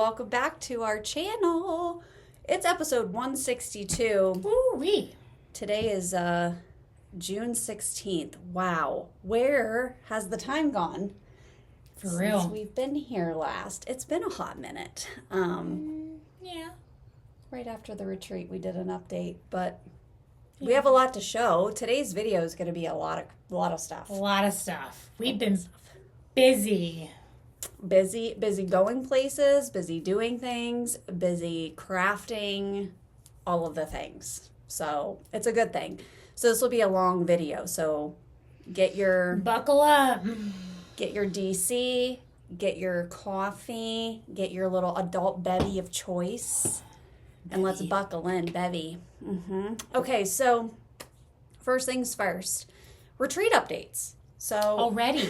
welcome back to our channel. It's episode 162. Woo-wee. Today is June 16th. Wow. Where has the time gone? For real. Since we've been here last. It's been a hot minute. Yeah. Right after the retreat, we did an update, but we have a lot to show. Today's video is going to be a lot of stuff. A lot of stuff. We've been busy. Busy going places, busy doing things, busy crafting, all of the things. So it's a good thing. So this will be a long video. So buckle up. Get your DC, get your coffee, get your little adult bevy of choice, and let's buckle in, bevy. Okay, so first things first, retreat updates. So Already.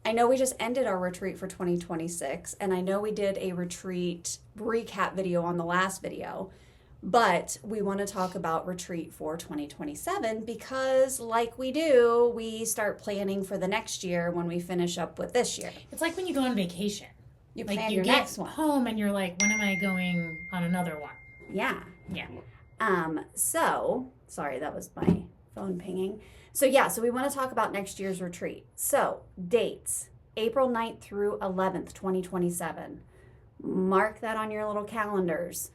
I know we just ended our retreat for 2026, and I know we did a retreat recap video on the last video, but we want to talk about retreat for 2027 because, like we do, we start planning for the next year when we finish up with this year. It's like when you go on vacation. You like plan you your get next one. home and you're like, when am I going on another one? Yeah. Yeah. So, sorry, that was my phone pinging. So we want to talk about next year's retreat. So, dates, April 9th through 11th, 2027. Mark that on your little calendars.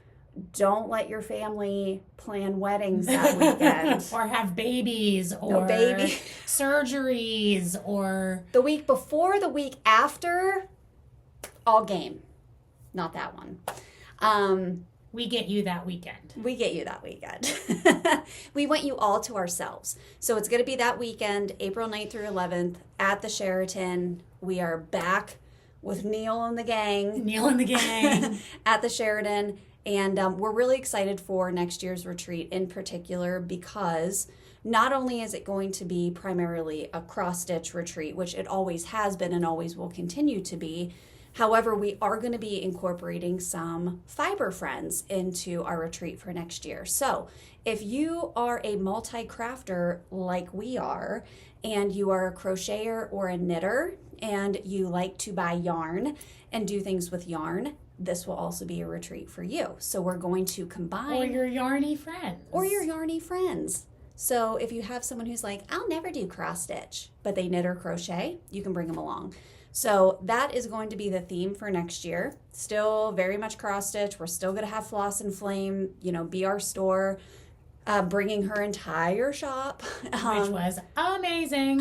Don't let your family plan weddings that weekend. Or have babies or surgeries or... The week before, the week after, all game. Not that one. We get you that weekend. We get you that weekend. We want you all to ourselves. So it's going to be that weekend, April 9th through 11th at the Sheraton. We are back with Neil and the gang. At the Sheraton. And we're really excited for next year's retreat in particular because not only is it going to be primarily a cross-stitch retreat, which it always has been and always will continue to be. However, we are going to be incorporating some fiber friends into our retreat for next year. So if you are a multi-crafter like we are, and you are a crocheter or a knitter, and you like to buy yarn and do things with yarn, this will also be a retreat for you. So we're going to combine... Or your yarny friends. So if you have someone who's like, I'll never do cross-stitch, but they knit or crochet, you can bring them along. So that is going to be the theme for next year. Still very much cross-stitch. We're still going to have Floss and Flame, be our store, bringing her entire shop. Which was amazing.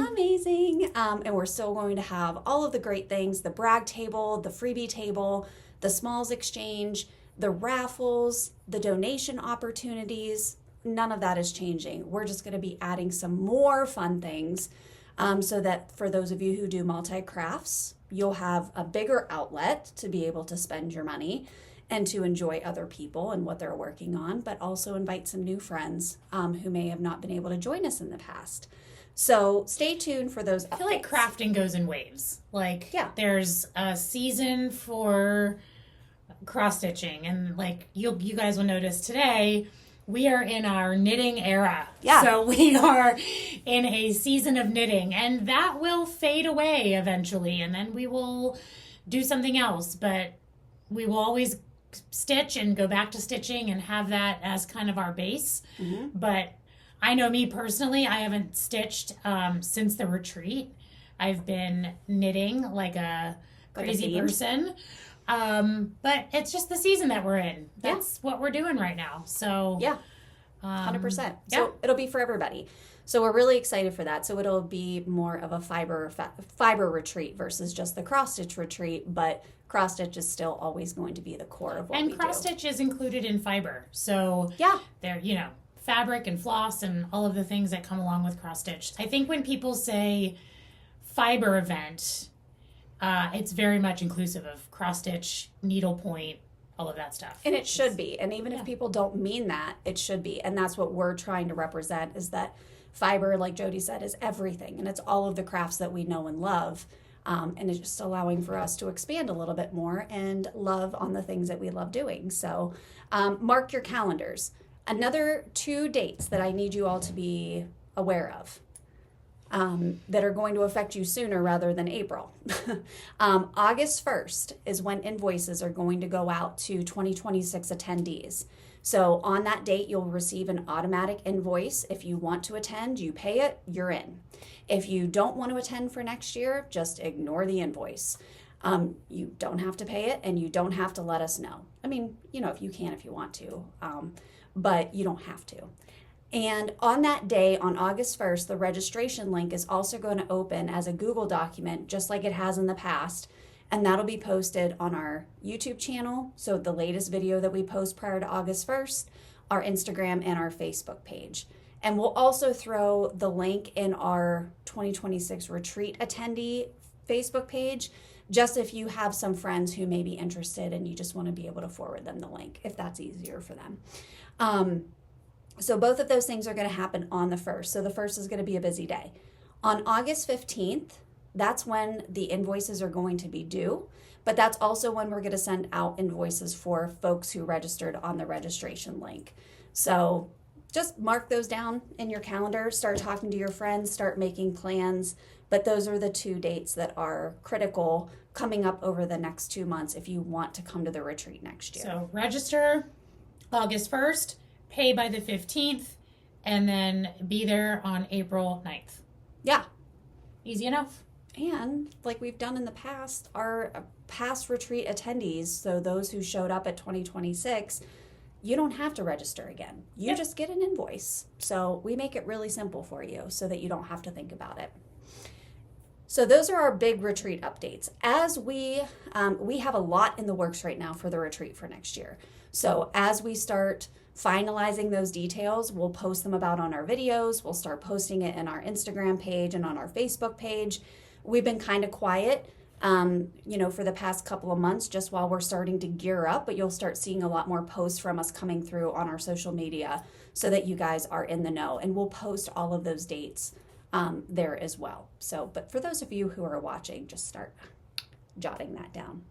And we're still going to have all of the great things, the brag table, the freebie table, the smalls exchange, the raffles, the donation opportunities. None of that is changing. We're just going to be adding some more fun things so that for those of you who do multi-crafts, you'll have a bigger outlet to be able to spend your money and to enjoy other people and what they're working on, but also invite some new friends who may have not been able to join us in the past. So stay tuned for those updates. I feel like crafting goes in waves. There's a season for cross-stitching, and you guys will notice today, we are in our knitting era. Yeah. So we are in a season of knitting, and that will fade away eventually, and then we will do something else, but we will always stitch and go back to stitching and have that as kind of our base. Mm-hmm. But I know me personally, I haven't stitched since the retreat. I've been knitting like a crazy person. But it's just the season that we're in. That's what we're doing right now. So yeah, 100%. So it'll be for everybody. So we're really excited for that. So it'll be more of a fiber retreat versus just the cross-stitch retreat, but cross-stitch is still always going to be the core of what we do. And cross-stitch is included in fiber. So they're, fabric and floss and all of the things that come along with cross-stitch. I think when people say fiber event, it's very much inclusive of cross-stitch, needlepoint, all of that stuff. And it should be. And even if people don't mean that, it should be. And that's what we're trying to represent is that fiber, like Jodi said, is everything. And it's all of the crafts that we know and love. And it's just allowing for us to expand a little bit more and love on the things that we love doing. So mark your calendars. Another 2 dates that I need you all to be aware of. that are going to affect you sooner rather than April. August 1st is when invoices are going to go out to 2026 attendees. So on that date, you'll receive an automatic invoice. If you want to attend, you pay it, you're in. If you don't want to attend for next year, just ignore the invoice. You don't have to pay it, and you don't have to let us know. I mean, if you can, if you want to, but you don't have to. And on that day, on August 1st, the registration link is also going to open as a Google document, just like it has in the past. And that'll be posted on our YouTube channel. So the latest video that we post prior to August 1st, our Instagram and our Facebook page. And we'll also throw the link in our 2026 retreat attendee Facebook page, just if you have some friends who may be interested and you just want to be able to forward them the link, if that's easier for them. So both of those things are going to happen on the 1st. So the 1st is going to be a busy day. On August 15th, that's when the invoices are going to be due, but that's also when we're going to send out invoices for folks who registered on the registration link. So just mark those down in your calendar, start talking to your friends, start making plans. But those are the 2 dates that are critical coming up over the next 2 months if you want to come to the retreat next year. So register August 1st. Pay by the 15th, and then be there on April 9th. Yeah. Easy enough. And like we've done in the past, our past retreat attendees, so those who showed up at 2026, you don't have to register again. You just get an invoice. So we make it really simple for you so that you don't have to think about it. So those are our big retreat updates. As we have a lot in the works right now for the retreat for next year. So as we start finalizing those details, we'll post them about on our videos. We'll start posting it in our Instagram page and on our Facebook page. We've been kind of quiet, for the past couple of months, just while we're starting to gear up, but you'll start seeing a lot more posts from us coming through on our social media so that you guys are in the know, and we'll post all of those dates there as well. So, but for those of you who are watching, just start jotting that down.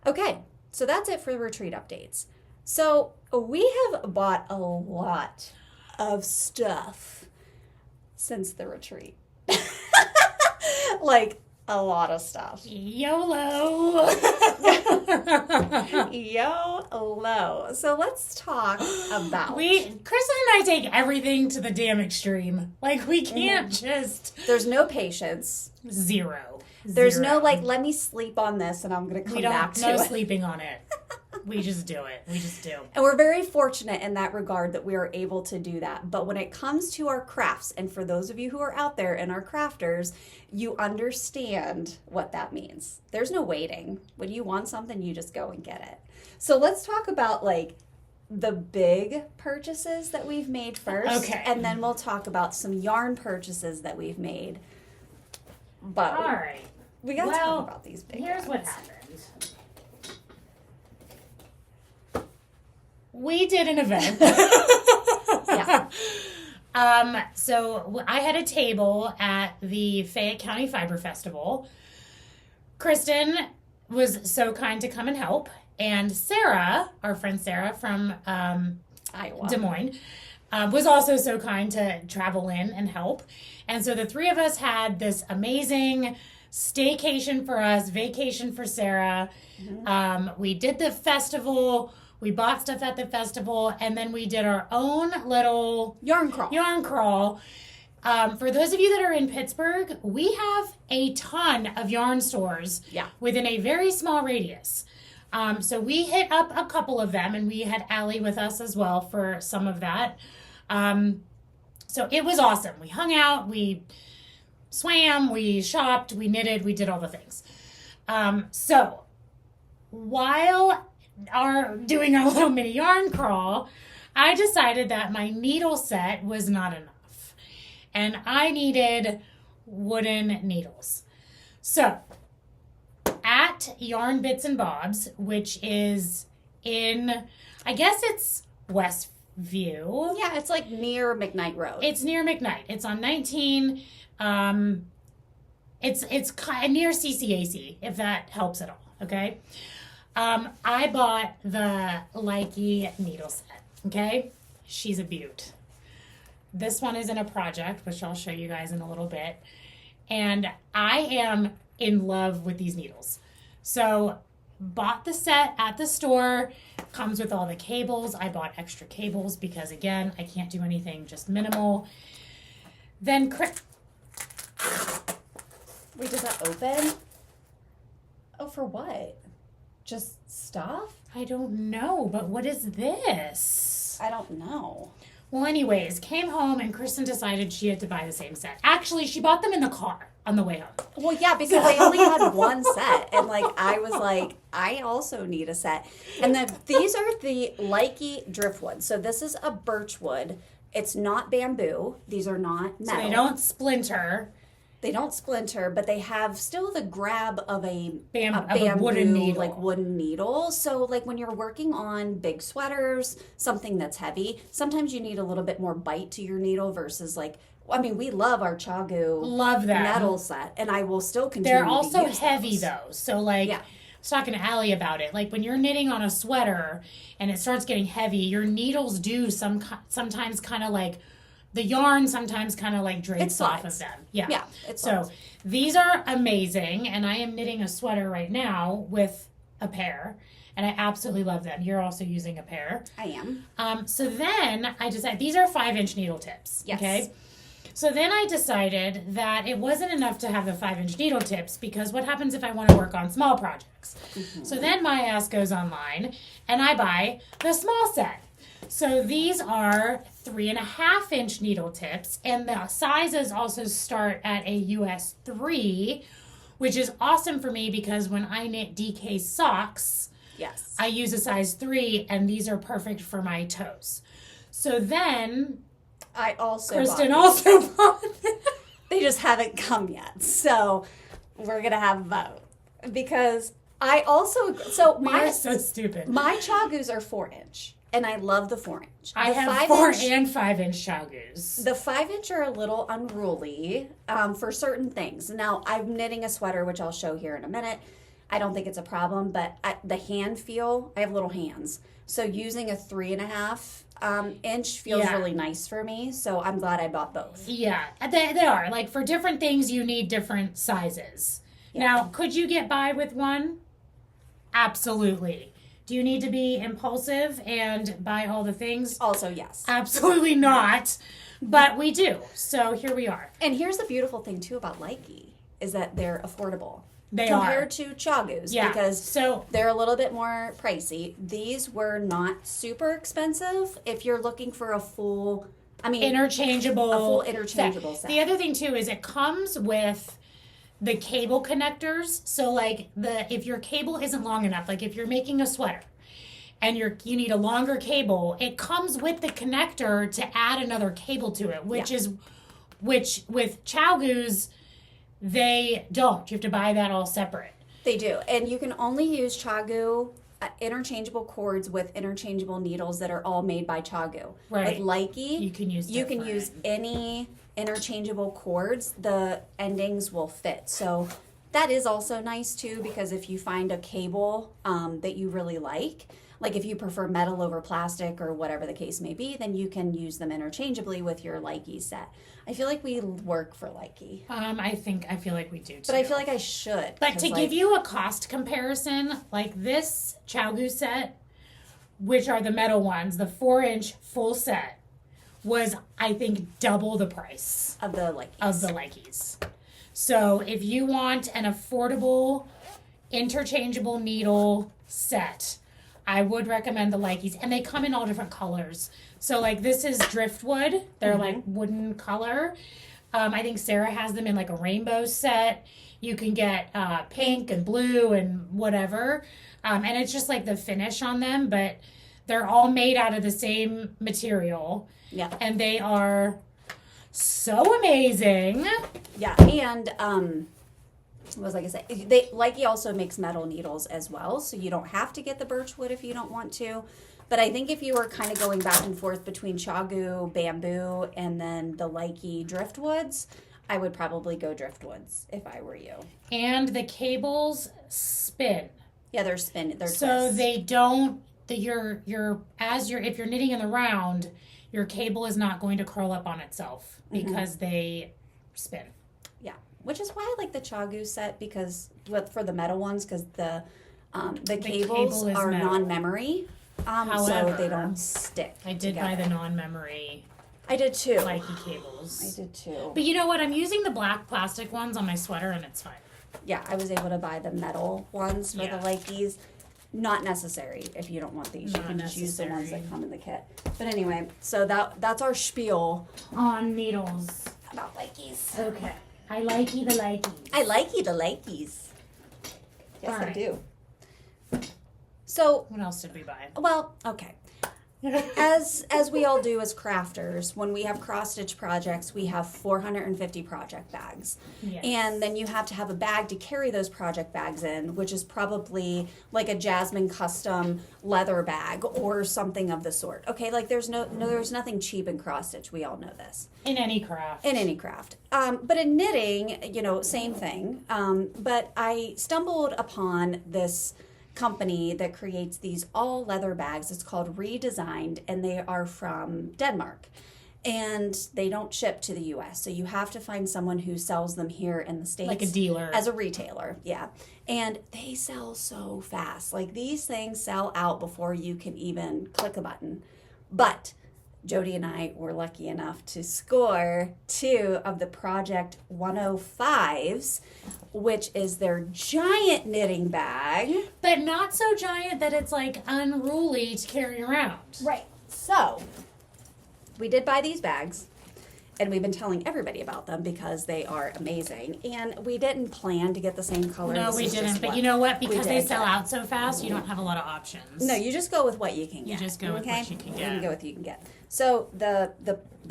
Okay, so that's it for the retreat updates. So we have bought a lot of stuff since the retreat. Like a lot of stuff. YOLO. YOLO. So let's talk about. Kristen and I take everything to the damn extreme. Like we can't just. There's no patience. Zero. There's no let me sleep on this and I'm going to come back to it. No sleeping on it. We just do it. We just do. And we're very fortunate in that regard that we are able to do that. But when it comes to our crafts, and for those of you who are out there and are crafters, you understand what that means. There's no waiting. When you want something, you just go and get it. So let's talk about the big purchases that we've made first. Okay. And then we'll talk about some yarn purchases that we've made. But all right. We got to talk about these big Here's ones. what happened. We did an event. Yeah. So I had a table at the Fayette County Fiber Festival. Kristen was so kind to come and help. And Sarah, our friend Sarah from Iowa. Des Moines, was also so kind to travel in and help. And so the 3 of us had this amazing staycation for us, vacation for Sarah. Mm-hmm. We did the festival. We bought stuff at the festival, and then we did our own little yarn crawl. For those of you that are in Pittsburgh, we have a ton of yarn stores within a very small radius. So we hit up a couple of them, and we had Allie with us as well for some of that. So it was awesome. We hung out, we swam, we shopped, we knitted, we did all the things. So while doing our little mini yarn crawl, I decided that my needle set was not enough. And I needed wooden needles. So at Yarn Bits and Bobs, which is in, I guess it's Westview. Yeah, it's near McKnight Road. It's near McKnight. It's on 19. It's kind of near CCAC, if that helps at all. Okay. I bought the Likey needle set. Okay. She's a beaut. this one is in a project, which I'll show you guys in a little bit. And I am in love with these needles. So bought the set at the store, comes with all the cables. I bought extra cables because, again, I can't do anything just minimal. Then Wait, does that open? Oh, for what? Just stuff? I don't know, but what is this? I don't know. Well, anyways, came home and Kristen decided she had to buy the same set. Actually, she bought them in the car on the way home. Well, yeah, because I only had one set. And, like, I was like, I also need a set. And then these are the Likey driftwood. So this is a birch wood. It's not bamboo. These are not metal. So they don't splinter. They don't splinter, but they have still the grab of a a wooden needle. Like wooden needle. So like when you're working on big sweaters, something that's heavy, sometimes you need a little bit more bite to your needle versus like, I mean, we love our Chagu Love that metal set, and I will still continue They're also to use heavy those. though. So like, I was talking to Allie about it. Like when you're knitting on a sweater and it starts getting heavy, your needles do sometimes kind of like, the yarn sometimes kind of like drapes off of them. Yeah. So these are amazing. And I am knitting a sweater right now with a pair. And I absolutely love them. You're also using a pair. I am. So then I decided, these are 5-inch needle tips. Yes. Okay. So then I decided that it wasn't enough to have the 5-inch needle tips because what happens if I want to work on small projects? Mm-hmm. So then my ass goes online and I buy the small set. So these are 3.5-inch needle tips, and the sizes also start at a US 3, which is awesome for me because when I knit DK socks, I use a size 3, and these are perfect for my toes. So then Kristen also bought them. They just haven't come yet, so we're gonna have both because I also We're so stupid. My Chagus are 4-inch. And I love the 4-inch. I have 4 and 5-inch Chagus. The 5-inch are a little unruly for certain things. Now, I'm knitting a sweater, which I'll show here in a minute. I don't think it's a problem, but the hand feel, I have little hands. So using a 3.5 inch feels really nice for me. So I'm glad I bought both. Yeah, they are. Like for different things, you need different sizes. Yeah. Now, could you get by with one? Absolutely. Do you need to be impulsive and buy all the things? Also, yes. Absolutely not. But we do. So here we are. And here's the beautiful thing, too, about Likey, is that they're affordable. They compared to Chagus, because they're a little bit more pricey. These were not super expensive if you're looking for a full, interchangeable set. The other thing, too, is it comes with the cable connectors. So like if your cable isn't long enough, like if you're making a sweater and you need a longer cable, it comes with the connector to add another cable to it, which with Chagus they don't. You have to buy that all separate. They do. And you can only use Chagu interchangeable cords with interchangeable needles that are all made by Chagu. Right. With Likey, you can use any interchangeable cords. The endings will fit. So that is also nice too, because if you find a cable that you really like if you prefer metal over plastic or whatever the case may be, then you can use them interchangeably with your Likey set. I feel like we work for Likey. I feel like we do too. But I feel like I should. But to give you a cost comparison, like this Chagu set, which are the metal ones, the 4-inch full set was, I think, double the price of the Likeys. So if you want an affordable interchangeable needle set, I would recommend the Likeys. And they come in all different colors. So like this is driftwood. They're like wooden color. I think Sarah has them in like a rainbow set. You can get pink and blue and whatever. And it's just like the finish on them, but they're all made out of the same material. Yeah. And they are so amazing. Yeah. And what was I gonna say? Likey also makes metal needles as well, so you don't have to get the birchwood if you don't want to. But I think if you were kind of going back and forth between Chagu, bamboo, and then the Likey driftwoods, I would probably go driftwoods if I were you. And the cables spin. Yeah, they're spin. They're so twists. They don't. If you're knitting in the round, your cable is not going to curl up on itself because they spin. Yeah, which is why I like the Chagu set because for the metal ones because the cables cable is are metal. non-memory, However, so they don't stick. I did buy the non-memory. I did too. Likey cables. I did too. But you know what? I'm using the black plastic ones on my sweater, and it's fine. Yeah, I was able to buy the metal ones for the Likeys. Not necessary if you don't want these. You can just use the ones that come in the kit. But anyway, so that's our spiel on needles about Likeys. Okay. I likey the Likeys. I likey the Likeys. Yes, All right. I do. So, what else did we buy? well, okay. As we all do as crafters, when we have cross-stitch projects, we have 450 project bags. Yes. And then you have to have a bag to carry those project bags in, which is probably like a Jasmine custom leather bag or something of the sort. Okay, like there's nothing cheap in cross-stitch. We all know this. In any craft. In any craft. But in knitting, same thing. But I stumbled upon this company that creates these all leather bags. It's called Redesigned, and they are from Denmark. And they don't ship to the US. So you have to find someone who sells them here in the States. Like a dealer. As a retailer, yeah. And they sell so fast. Like these things sell out before you can even click a button. But Jodi and I were lucky enough to score 2 of the Project 105s, which is their giant knitting bag. But not so giant that it's like unruly to carry around. Right. So, we did buy these bags, and we've been telling everybody about them because they are amazing. And we didn't plan to get the same color. No, This we is didn't. just But what you know what? we Because they did. sell out so fast, you don't have a lot of options. No, you just go with what you can get. You just go with what you can You get. can go with what you can get. So the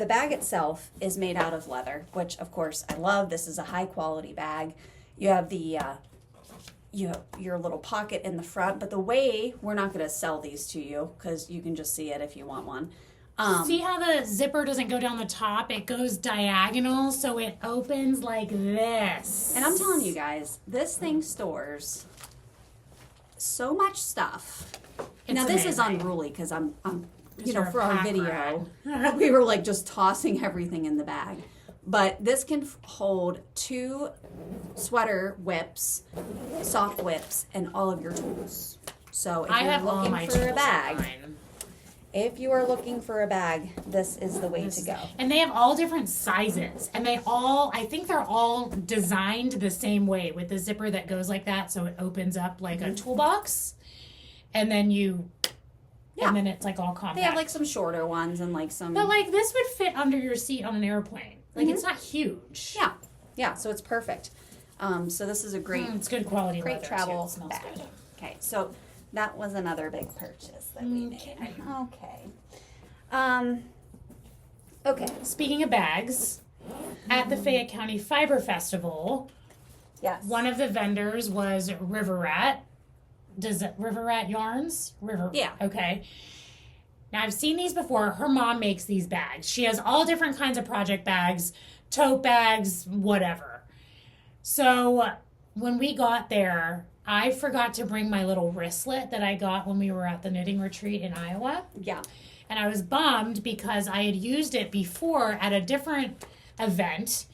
bag itself is made out of leather, which of course I love. This is a high quality bag. You have your little pocket in the front, but the way we're not going to sell these to you because you can just see it if you want one. See how the zipper doesn't go down the top? It goes diagonal, so it opens like this. And I'm telling you guys, this thing stores so much stuff. It's Now this is amazing. unruly because I'm you're a for our pack video, rat. we were like just tossing everything in the bag. But this can hold 2 sweater whips, sock whips, and all of your tools. So if I you're have all looking my for tools a in bag, mine. if you are looking for a bag, this is the way to go. And they have all different sizes. And I think they're all designed the same way with the zipper that goes like that. So it opens up like a toolbox. And then and then it's like all compact. They have like some shorter ones and like some. But like this would fit under your seat on an airplane. Like it's not huge. Yeah. So it's perfect. So this is a great, It's good quality great leather, travel too. It smells bag. good. Okay, so that was another big purchase that we made. Okay. Speaking of bags, at the Fayette County Fiber Festival, Yes. one of the vendors was River Rat. Does it River Rat Yarns? Yeah. Okay. Now I've seen these before. Her mom makes these bags. She has all different kinds of project bags, tote bags, whatever. So when we got there, I forgot to bring my little wristlet that I got when we were at the knitting retreat in Iowa. Yeah. And I was bummed because I had used it before at a different event.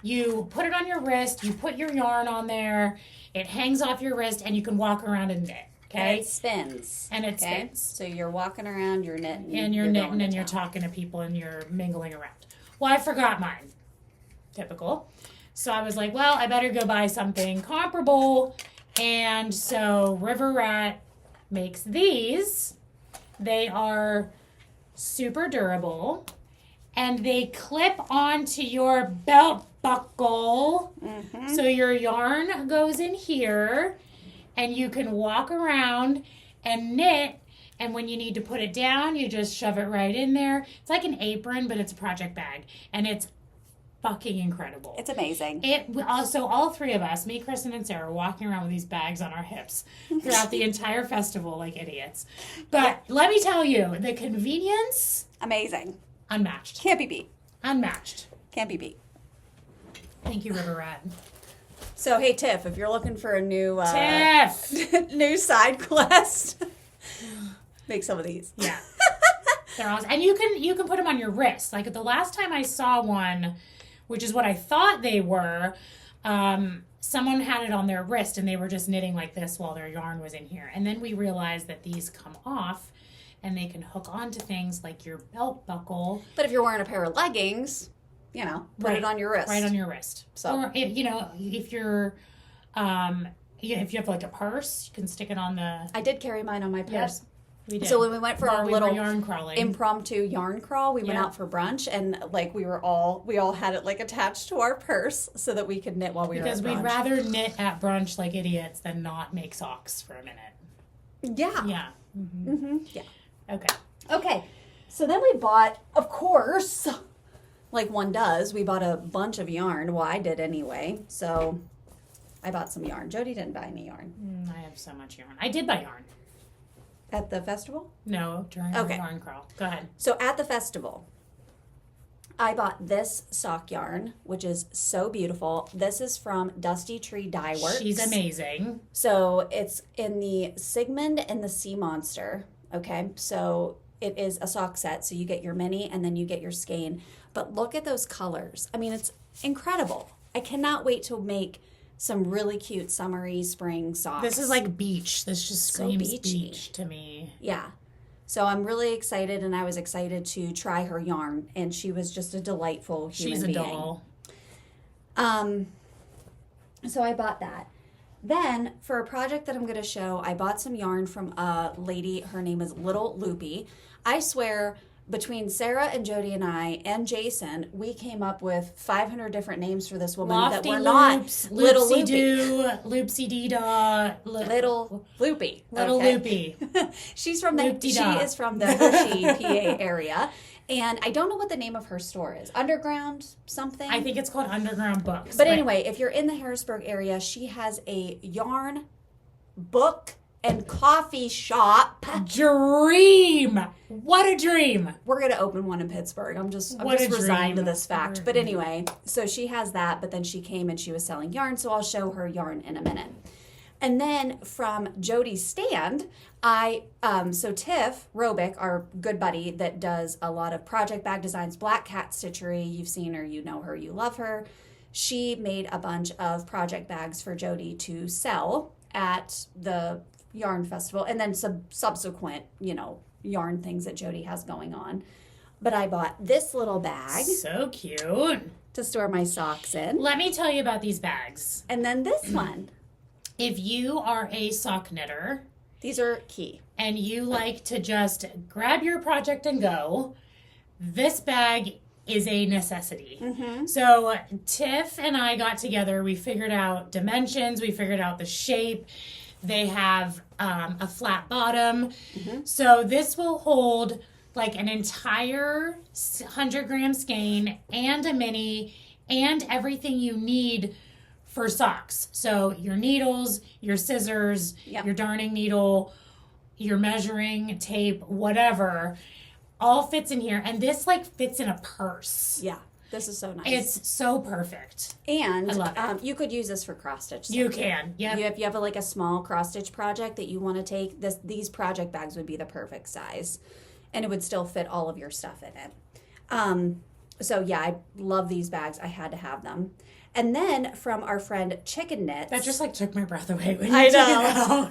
You put it on your wrist, you put your yarn on there, it hangs off your wrist, and you can walk around and knit. Okay? And it spins. And it okay? spins. So you're walking around, you're knitting. And you're going knitting to and you're town. talking to people and you're mingling around. Well, I forgot mine. Typical. So I was like, well, I better go buy something comparable. And so River Rat makes these. They are super durable. And they clip onto your belt buckle. Mm-hmm. So your yarn goes in here. And you can walk around and knit. And when you need to put it down, you just shove it right in there. It's like an apron, but it's a project bag. And it's fucking incredible. It's amazing. So all 3 of us, me, Kristen, and Sarah, were walking around with these bags on our hips throughout the entire festival like idiots. But let me tell you, the convenience, Amazing. unmatched. Can't be beat. Unmatched. Can't be beat. Thank you, River Rat. So, hey, Tiff, if you're looking for a new Tiff! new side quest, make some of these. Yeah. They're awesome. And you can put them on your wrist. Like the last time I saw one, which is what I thought they were, someone had it on their wrist and they were just knitting like this while their yarn was in here. And then we realized that these come off and they can hook onto things like your belt buckle. But if you're wearing a pair of leggings, put it on your wrist. Right on your wrist. So, or if you're, if you have like a purse, you can stick it on the. I did carry mine on my purse. Yep. We did. So when we went for our little yarn crawling, impromptu yarn crawl, we went out for brunch and like we all had it like attached to our purse so that we could knit while we were at brunch. Because we'd rather knit at brunch like idiots than not make socks for a minute. Yeah. Yeah. Mm-hmm. Mm-hmm. Yeah. Okay. So then we bought, of course, like one does, we bought a bunch of yarn. Well, I did anyway. So I bought some yarn. Jodi didn't buy any yarn. I have so much yarn. I did buy yarn. At the festival? No, during the yarn crawl. Go ahead. So at the festival, I bought this sock yarn, which is so beautiful. This is from Dusty Tree Dye Works. She's amazing. So it's in the Sigmund and the Sea Monster. Okay, so it is a sock set. So you get your mini and then you get your skein. But look at those colors. I mean, it's incredible. I cannot wait to make some really cute summery spring socks. This is like beach. This just screams beach to me. Yeah. So I'm really excited, and I was excited to try her yarn, and she was just a delightful human being. She's a doll. So I bought that. Then, for a project that I'm going to show, I bought some yarn from a lady. Her name is Little Loopy. I swear, between Sarah and Jodi and I and Jason, we came up with 500 different names for this woman Lofty that were loops, not Little Loopy. Loopsy dee da. Little Loopy. Little Loopy. She is from the Hershey, PA area. And I don't know what the name of her store is. Underground something? I think it's called Underground Books. But anyway, if you're in the Harrisburg area, she has a yarn book and coffee shop. Dream! What a dream! We're going to open one in Pittsburgh. I'm just resigned to this fact. But anyway, so she has that, but then she came and she was selling yarn, so I'll show her yarn in a minute. And then from Jodi's stand, so Tiff Robick, our good buddy that does a lot of project bag designs, Black Cat Stitchery, you've seen her, you know her, you love her. She made a bunch of project bags for Jodi to sell at the yarn festival, and then some subsequent, yarn things that Jodi has going on. But I bought this little bag. So cute. To store my socks in. Let me tell you about these bags. And then this one. If you are a sock knitter, these are key. And you like to just grab your project and go, this bag is a necessity. Mm-hmm. So Tiff and I got together. We figured out dimensions. We figured out the shape. They have a flat bottom. Mm-hmm. So this will hold like an entire 100-gram skein and a mini and everything you need for socks. So your needles, your scissors, your darning needle, your measuring tape, whatever, all fits in here. And this fits in a purse. Yeah, this is so nice. It's so perfect. And I love it. You could use this for cross stitch. You can. Yeah. If you have a small cross stitch project that you want to take, these project bags would be the perfect size, and it would still fit all of your stuff in it. So yeah, I love these bags. I had to have them. And then from our friend Chicken Knits. That just took my breath away when you took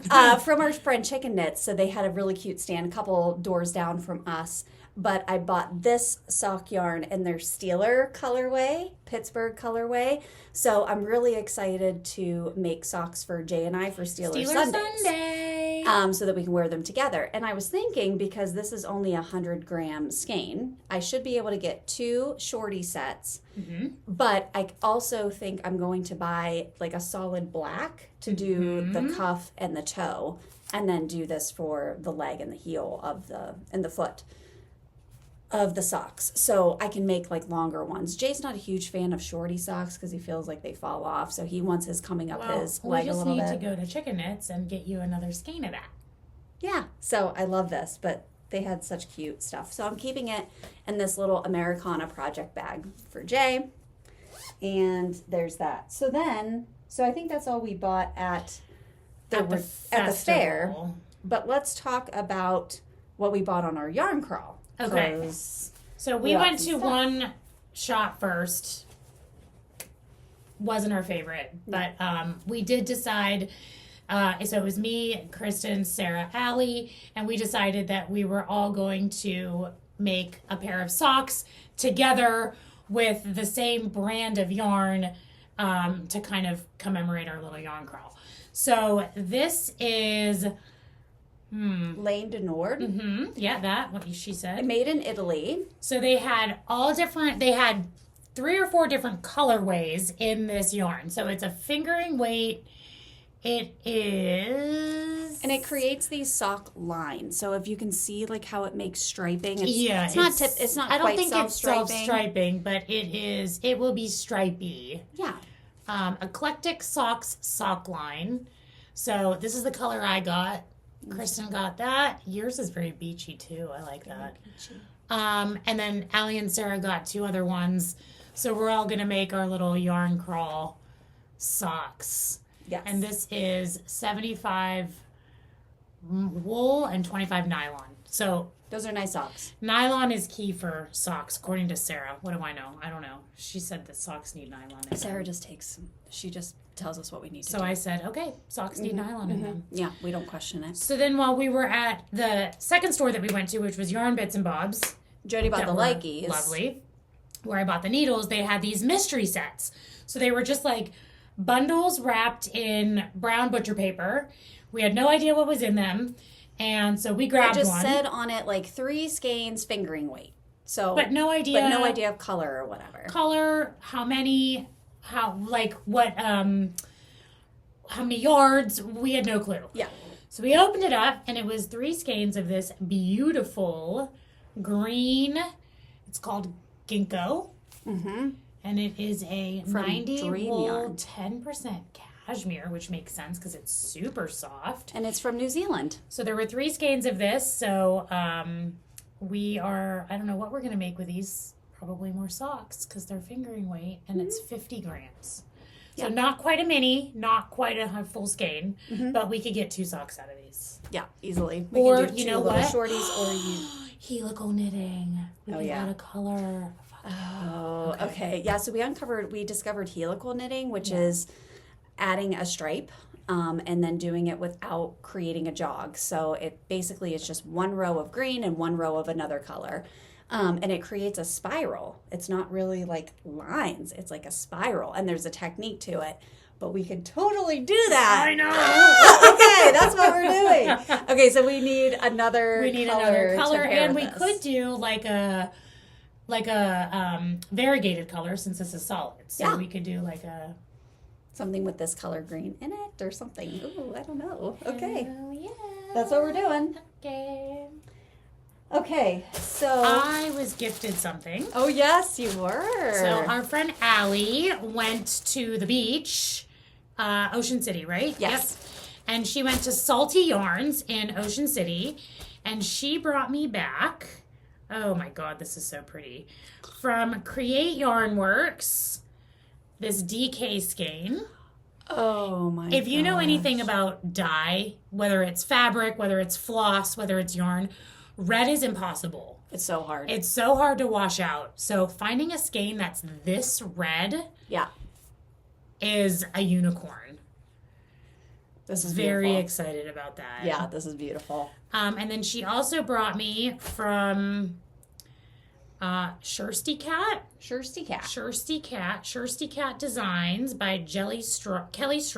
it out. From our friend Chicken Knits. So they had a really cute stand a couple doors down from us. But I bought this sock yarn in their Steeler colorway, Pittsburgh colorway. So I'm really excited to make socks for Jay and I for Steeler Sunday. So that we can wear them together. And I was thinking, because this is only a 100-gram skein, I should be able to get 2 shorty sets. Mm-hmm. But I also think I'm going to buy a solid black to do the cuff and the toe, and then do this for the leg and the heel and the foot of the socks. So I can make longer ones. Jay's not a huge fan of shorty socks because he feels like they fall off. So he wants his coming up his leg a little bit. We just need to go to Chicken Knits and get you another skein of that. Yeah. So I love this, but they had such cute stuff. So I'm keeping it in this little Americana project bag for Jay. And there's that. So I think that's all we bought at the fair. But let's talk about what we bought on our yarn crawl. Okay. 'cause So we went to stuff. one shop first. Wasn't our favorite, but we did decide. So it was me, Kristen, Sarah, Allie, and we decided that we were all going to make a pair of socks together with the same brand of yarn to kind of commemorate our little yarn crawl. So this is Lane de Nord. yeah, that what she said. Made in Italy. So they had they had 3 or 4 different colorways in this yarn. So it's a fingering weight. It is, And it creates these sock lines. So if you can see like how it makes striping, it's, yeah, it's not I don't quite think it's self-striping. self-striping, but it will be stripy. Yeah. Eclectic Socks sock line. So this is the color I got. Kristen got that. Yours is very beachy too. I like that. And then Allie and Sarah got 2 other ones. So we're all going to make our little yarn crawl socks. Yes. And this is 75 wool and 25 nylon. So Those are nice socks. nylon is key for socks, according to Sarah. What do I know? I don't know. She said that socks need nylon in Sarah them. she just tells us what we need to So do. I said, okay, socks need nylon in them. Yeah, we don't question it. So then while we were at the second store that we went to, which was Yarn Bits and Bobs. Jodi bought that the were Likies. Lovely. Where I bought the needles, they had these mystery sets. So they were just like bundles wrapped in brown butcher paper. We had no idea what was in them. And so we It grabbed just one. said on it like 3 skeins fingering weight. So But no idea of color or whatever. color, how many, how many yards. We had no clue. Yeah. So we opened it up, and it was 3 skeins of this beautiful green. It's called ginkgo. Mm-hmm. And it is a From 90 Dream wool, Yarn. 10% cashmere, which makes sense because it's super soft. And it's from New Zealand. So there were 3 skeins of this. So we are, I don't know what we're going to make with these. Probably more socks because they're fingering weight, and it's 50 grams. So Yeah. not quite a mini, not quite a full skein, but we could get 2 socks out of these. Yeah, easily. Or, can do you 2 know little what? shorties or you... Helical knitting. We Oh, can yeah. add a color. Oh, okay. Yeah, so we discovered helical knitting, which is adding a stripe and then doing it without creating a jog. So it basically is just 1 row of green and 1 row of another color. And it creates a spiral. It's not really like lines. It's like a spiral. And there's a technique to it. But we could totally do that. I know. Okay, that's what we're doing. Okay, so we need another color, to pair and with we this. could do like a variegated color since this is solid. So Yeah. we could do like a something with this color green in it or something. Ooh, I don't know. Okay. Oh, yeah. That's what we're doing. Okay. Okay, so... I was gifted something. Oh, yes, you were. So our friend Allie went to the beach, Ocean City, right? Yes. Yep. And she went to Salty Yarns in Ocean City, and she brought me back, oh my God, this is so pretty, from Create Yarn Works, this DK skein. Oh, my If you know gosh. anything about dye, whether it's fabric, whether it's floss, whether it's yarn, red is impossible. It's so hard. It's so hard to wash out. So finding a skein that's this red Yeah. is a unicorn. This is Very beautiful. excited about that. Yeah, this is beautiful. And then she also brought me from Shirsty Cat. Shirsty cat. Shirsty Cat Designs by Kelly Straub.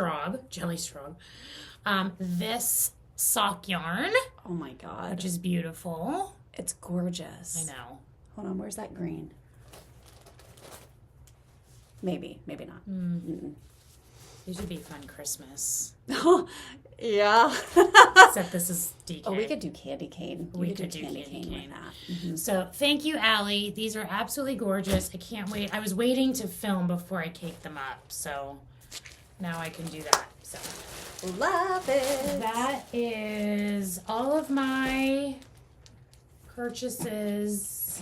This sock yarn, Oh, my God. which is beautiful. It's gorgeous. I know. Hold on, where's that green? Maybe not. These would be fun Christmas. Yeah. Except this is DK. Oh, we could do candy cane. We could do candy cane cane. with that. So thank you, Allie. These are absolutely gorgeous. I can't wait. I was waiting to film before I caked them up. So now I can do that. So Love it. that is all of my purchases.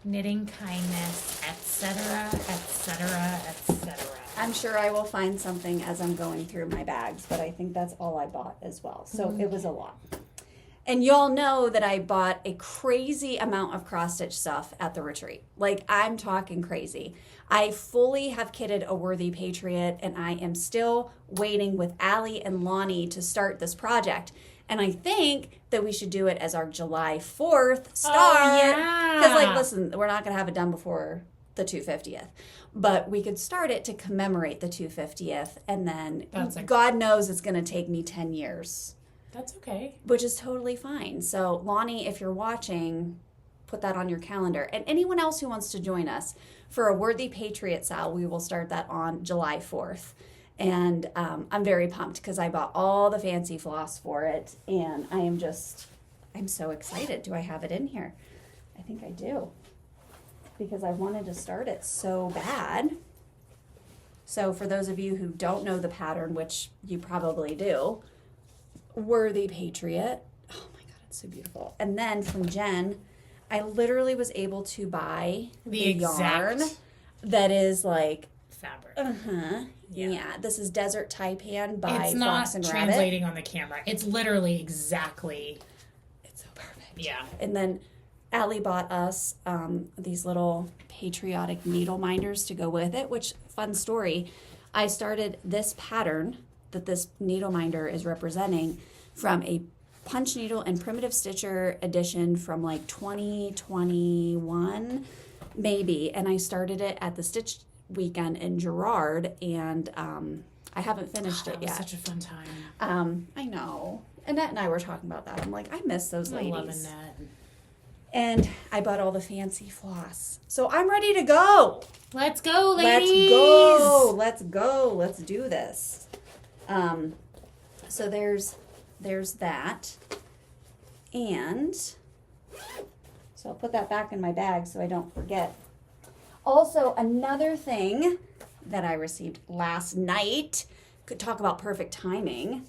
Knitting kindness, etc., etc., etc. I'm sure I will find something as I'm going through my bags, but I think that's all I bought as well. So it was a lot. And y'all know that I bought a crazy amount of cross-stitch stuff at the retreat. Like, I'm talking crazy. I fully have kitted a worthy patriot, and I am still waiting with Allie and Lonnie to start this project. And I think that we should do it as our July 4th start. Oh, yeah. Because, like, listen, we're not going to have it done before the 250th. But we could start it to commemorate the 250th. And then God knows it's going to take me 10 years. That's okay. Which is totally fine. So, Lonnie, if you're watching, put that on your calendar. And anyone else who wants to join us for a Worthy Patriot Sal, we will start that on July 4th. And I'm very pumped because I bought all the fancy floss for it. And I'm so excited. Do I have it in here? I think I do. Because I wanted to start it so bad. So for those of you who don't know the pattern, which you probably do, Worthy Patriot. Oh my God, it's so beautiful. And then from Jen, I literally was able to buy the yarn that is like fabric. Yeah. This is Desert Taipan by It's Fox not and translating on the camera. It's literally exactly. It's so perfect. Yeah. And then Allie bought us these little patriotic needle minders to go with it, which, fun story, I started this pattern that this needle minder is representing from a punch needle and primitive stitcher edition from like 2021 maybe, and I started it at the Stitch weekend in Girard, and I haven't finished it yet. That was such a fun time. I know. Annette and I were talking about that. I'm like, I miss those ladies. I love Annette. And I bought all the fancy floss. So I'm ready to go. Let's go, ladies. Let's go. Let's do this. So there's that. And so I'll put that back in my bag so I don't forget. Also, another thing that I received last night, could talk about perfect timing.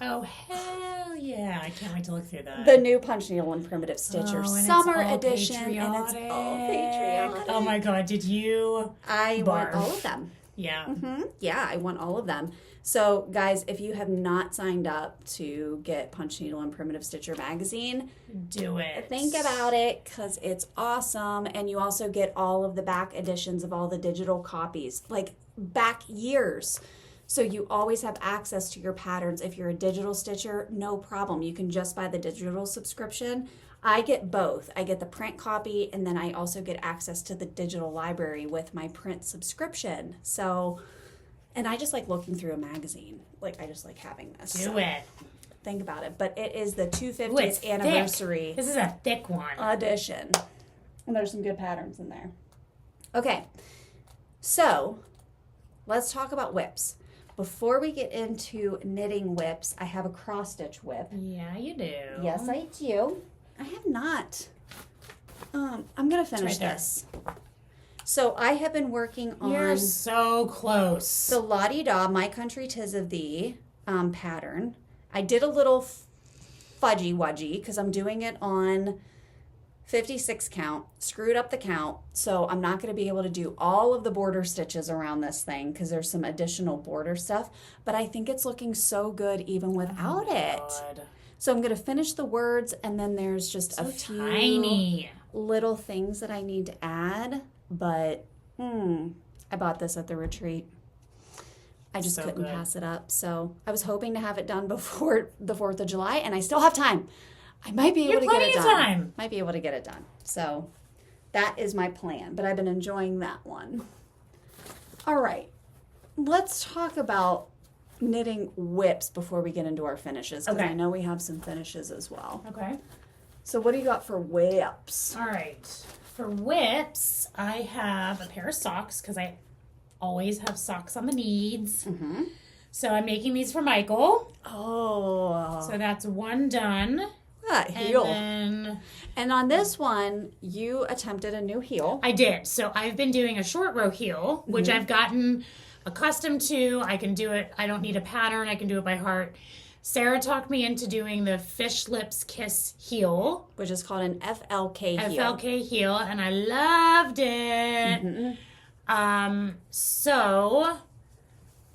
Oh, hell yeah. I can't wait to look through that. The new Punch Needle and Primitive Stitcher Summer Edition. Patriotic. And it's all patriotic. Oh my God, did you? I want all of them. Yeah. Mm-hmm. Yeah, I want all of them. So, guys, if you have not signed up to get Punch Needle and Primitive Stitcher magazine, do it. Think about it because it's awesome. And you also get all of the back editions of all the digital copies, like back years. So you always have access to your patterns. If you're a digital stitcher, no problem. You can just buy the digital subscription. I get both. I get the print copy, and then I also get access to the digital library with my print subscription. So, and I just like looking through a magazine. Like, I just like having this. Do it. Think about it. But it is the 250th anniversary. This is a thick one. Edition. And there's some good patterns in there. Okay. So, let's talk about whips. Before we get into knitting whips, I have a cross-stitch whip. Yeah, you do. Yes, I do. I have not. I'm going to finish this. So I have been working on... You're so close. The La-Di-Da, My Country 'Tis of Thee pattern. I did a little fudgy-wudgy because I'm doing it on 56 count, screwed up the count, so I'm not going to be able to do all of the border stitches around this thing because there's some additional border stuff, but I think it's looking so good even without it. God. So I'm going to finish the words, and then there's just a few tiny little things that I need to add, but I bought this at the retreat. I just couldn't pass it up, so I was hoping to have it done before the 4th of July, and I still have time. I might be able to get it done. Might be able to get it done. So that is my plan, but I've been enjoying that one. All right. Let's talk about knitting whips before we get into our finishes, because I know we have some finishes as well. Okay. So what do you got for whips? All right. For whips, I have a pair of socks because I always have socks on the needs. Mm-hmm. So I'm making these for Michael. Oh. So that's one done. Heel. And on this one, you attempted a new heel. I did. So I've been doing a short row heel, which I've gotten accustomed to. I can do it. I don't need a pattern. I can do it by heart. Sarah talked me into doing the Fish Lips Kiss heel, which is called an FLK heel. FLK heel, and I loved it. Mm-hmm. So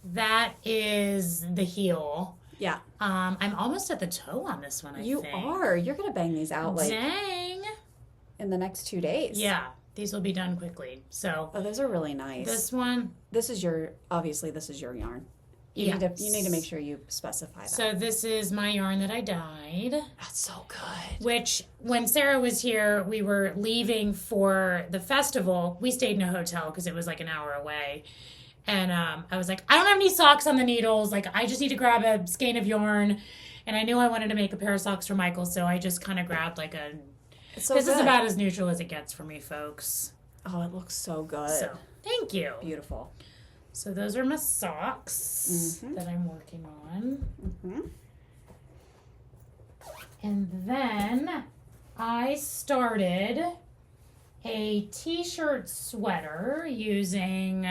that is the heel. Yeah. I'm almost at the toe on this one, I think. You are. You're going to bang these out like Dang. in the next 2 days. Yeah. These will be done quickly. So. Oh, those are really nice. This one. This is your yarn. You need to make sure you specify that. So this is my yarn that I dyed. That's so good. Which, when Sarah was here, we were leaving for the festival. We stayed in a hotel because it was like an hour away. And I was like, I don't have any socks on the needles. Like, I just need to grab a skein of yarn. And I knew I wanted to make a pair of socks for Michael, so I just kind of grabbed like a... This is about as neutral as it gets for me, folks. Oh, it looks so good. So, thank you. Beautiful. So those are my socks that I'm working on. Mm-hmm. And then I started a t-shirt sweater using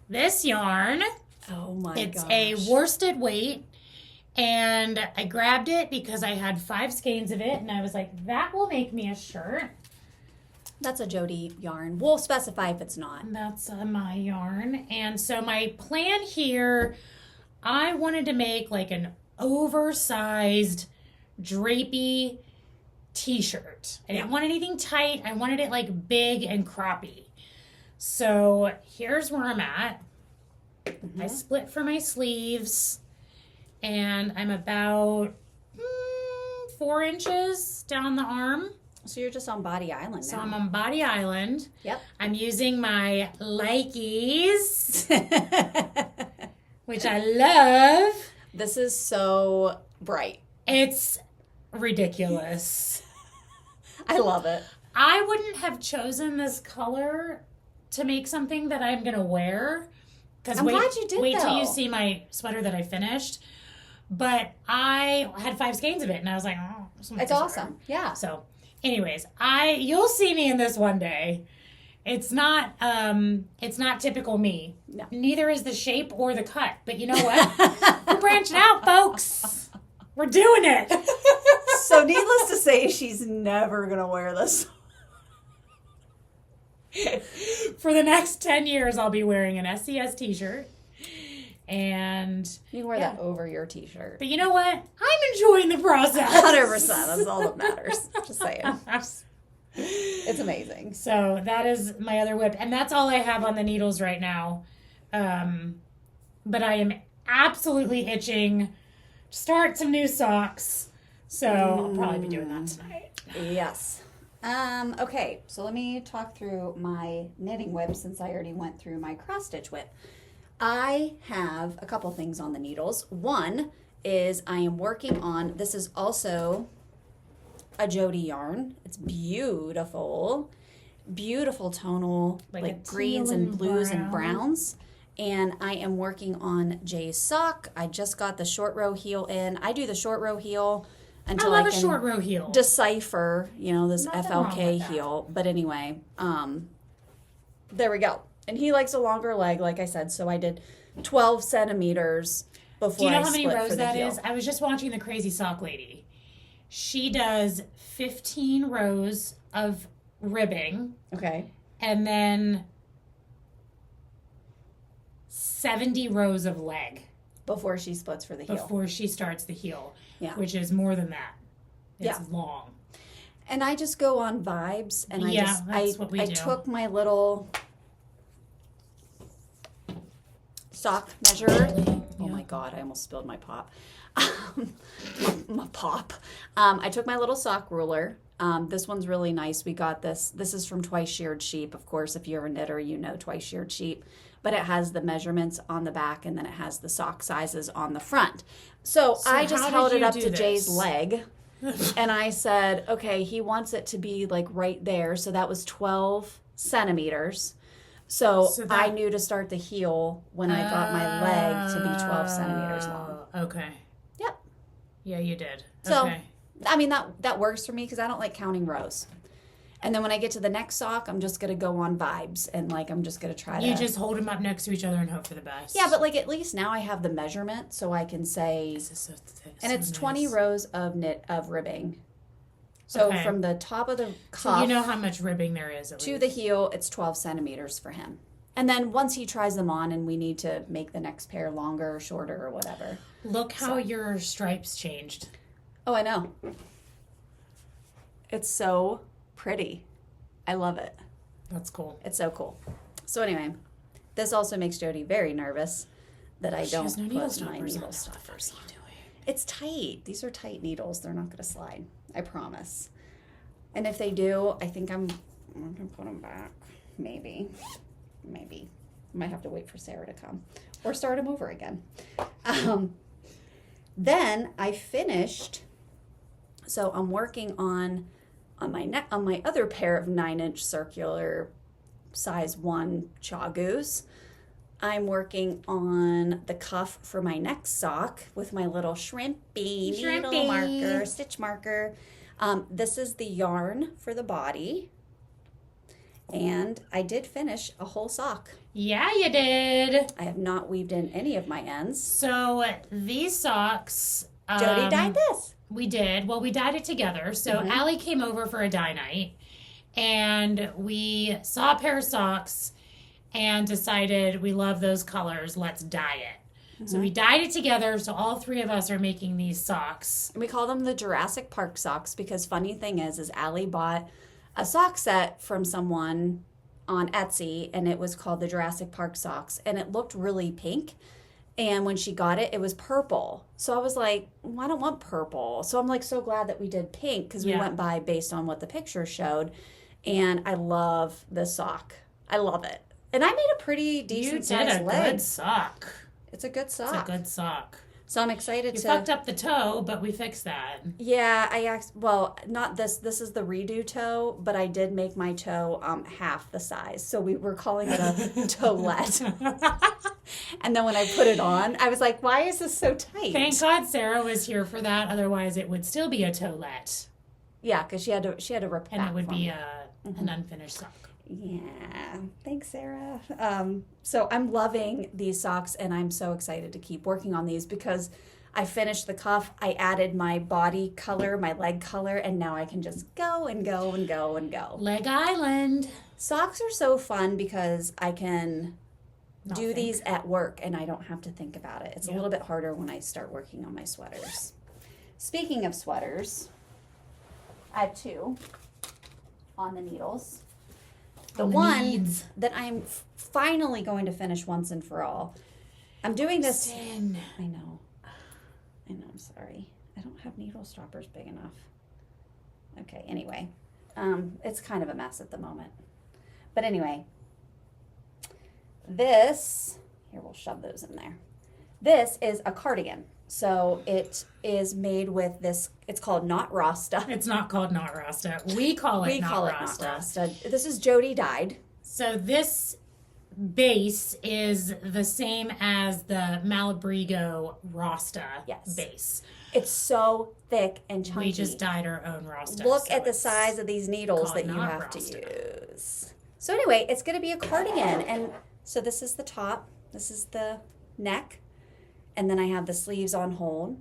this yarn. Oh my gosh. It's a worsted weight. And I grabbed it because I had 5 skeins of it. And I was like, that will make me a shirt. That's a Jodi yarn. We'll specify if it's not. That's my yarn. And so my plan here, I wanted to make like an oversized drapey t-shirt. I didn't want anything tight. I wanted it like big and croppy. So here's where I'm at. I split for my sleeves and I'm about 4 inches down the arm. So you're just on Body Island now. So I'm on Body Island. Yep. I'm using my Likes, which I love. This is so bright. It's ridiculous. I love it. I wouldn't have chosen this color to make something that I'm going to wear. I'm glad you did, Wait till though. you see my sweater that I finished. But I had 5 skeins of it, and I was like, oh, it's awesome. Yeah. So, anyways, you'll see me in this one day. It's not typical me. No. Neither is the shape or the cut. But you know what? We're branching out, folks. We're doing it. So needless to say, she's never going to wear this. For the next 10 years, I'll be wearing an SCS t-shirt. And you can wear that over your t-shirt. But you know what? I'm enjoying the process. 100%. That's all that matters. Just saying. It's amazing. So that is my other whip. And that's all I have on the needles right now. But I am absolutely itching to start some new socks. So I'll probably be doing that tonight. Yes. Okay, so let me talk through my knitting whip since I already went through my cross stitch whip. I have a couple things on the needles. One is I am working on, this is also a Jodi yarn. It's beautiful. Beautiful tonal, like greens and blues and browns. And I am working on Jay's sock. I just got the short row heel in. I do the short row heel until I can short row heel. Decipher, this Nothing wrong FLK with that. heel. But anyway, there we go. And he likes a longer leg, like I said. So I did 12 centimeters before I split. Do you know how many rows that heel. is? I was just watching the Crazy Sock Lady. She does 15 rows of ribbing. Okay. And then 70 rows of leg. Before she splits for the heel. Before she starts the heel. Yeah. Which is more than that. It's Yeah. long. And I just go on vibes, and that's what we do. took my little sock measure. Oh my God, I almost spilled my pop. My pop. I took my little sock ruler. This one's really nice. We got this. This is from Twice Sheared Sheep. Of course, if you're a knitter, you know Twice Sheared Sheep. But it has the measurements on the back, and then it has the sock sizes on the front. So I just held it up to Jay's leg. And I said, okay, he wants it to be like right there. So that was 12 centimeters. So I knew to start the heel when I got my leg to be 12 centimeters long. Okay. Yep. Yeah, you did. So, okay. I mean, that works for me because I don't like counting rows. And then when I get to the next sock, I'm just going to go on vibes. And, I'm just going to try to... You just hold them up next to each other and hope for the best. Yeah, but, at least now I have the measurement so I can say... This is so thick, and it's nice. 20 rows of ribbing. So Okay. From the top of the cuff... So you know how much ribbing there is, at to least. the heel, it's 12 centimeters for him. And then once he tries them on and we need to make the next pair longer or shorter or whatever. Look how your stripes changed. Oh, I know. It's so pretty. I love it. That's cool. It's so cool. So anyway, this also makes Jodi very nervous that I don't put my needle stoppers on. It's tight. These are tight needles. They're not going to slide. I promise. And if they do, I think I'm going to put them back. Maybe. Might have to wait for Sarah to come or start them over again. Then I finished. So I'm working on my other pair of 9-inch circular size 1 Chagoos. I'm working on the cuff for my next sock with my little shrimpy needle marker, stitch marker. This is the yarn for the body. And I did finish a whole sock. Yeah, you did. I have not weaved in any of my ends. So these socks... Jodi dyed this. We did. Well, we dyed it together. So Allie came over for a dye night. And we saw a pair of socks and decided we love those colors. Let's dye it. So we dyed it together. So all 3 of us are making these socks. And we call them the Jurassic Park socks because funny thing is Allie bought a sock set from someone on Etsy, and it was called the Jurassic Park socks, and it looked really pink. And when she got it, it was purple. So I was like, well, I don't want purple. So I'm like so glad that we did pink because we went by based on what the picture showed. And I love this sock. I love it. And I made a pretty decent sized leg. You did a good sock. It's a good sock. It's a good sock. So I'm excited You fucked up the toe, but we fixed that. Yeah, not this. This is the redo toe, but I did make my toe half the size. So we were calling it a toelette. And then when I put it on, I was like, why is this so tight? Thank God Sarah was here for that. Otherwise, it would still be a toelette. Yeah, because she had to rip it back. And it would be an unfinished sock. Yeah. Thanks, Sarah. So I'm loving these socks, and I'm so excited to keep working on these because I finished the cuff. I added my body color, my leg color, and now I can just go and go and go and go. Leg Island. Socks are so fun because I can do these at work, and I don't have to think about it. It's a little bit harder when I start working on my sweaters. Speaking of sweaters, I have 2 on the needles. The one that I'm finally going to finish once and for all. I'm doing this. I know, I'm sorry. I don't have needle stoppers big enough. Okay, anyway. It's kind of a mess at the moment. But anyway, this, here we'll shove those in there. This is a cardigan. So it is made with this, it's called Not Rasta. It's not called Not Rasta. We call it Not Rasta. This is Jodi dyed. So this base is the same as the Malabrigo Rasta base. It's so thick and chunky. We just dyed our own Rasta. Look at the size of these needles that you have to use. So anyway, it's going to be a cardigan. And so this is the top. This is the neck. And then I have the sleeves on hold.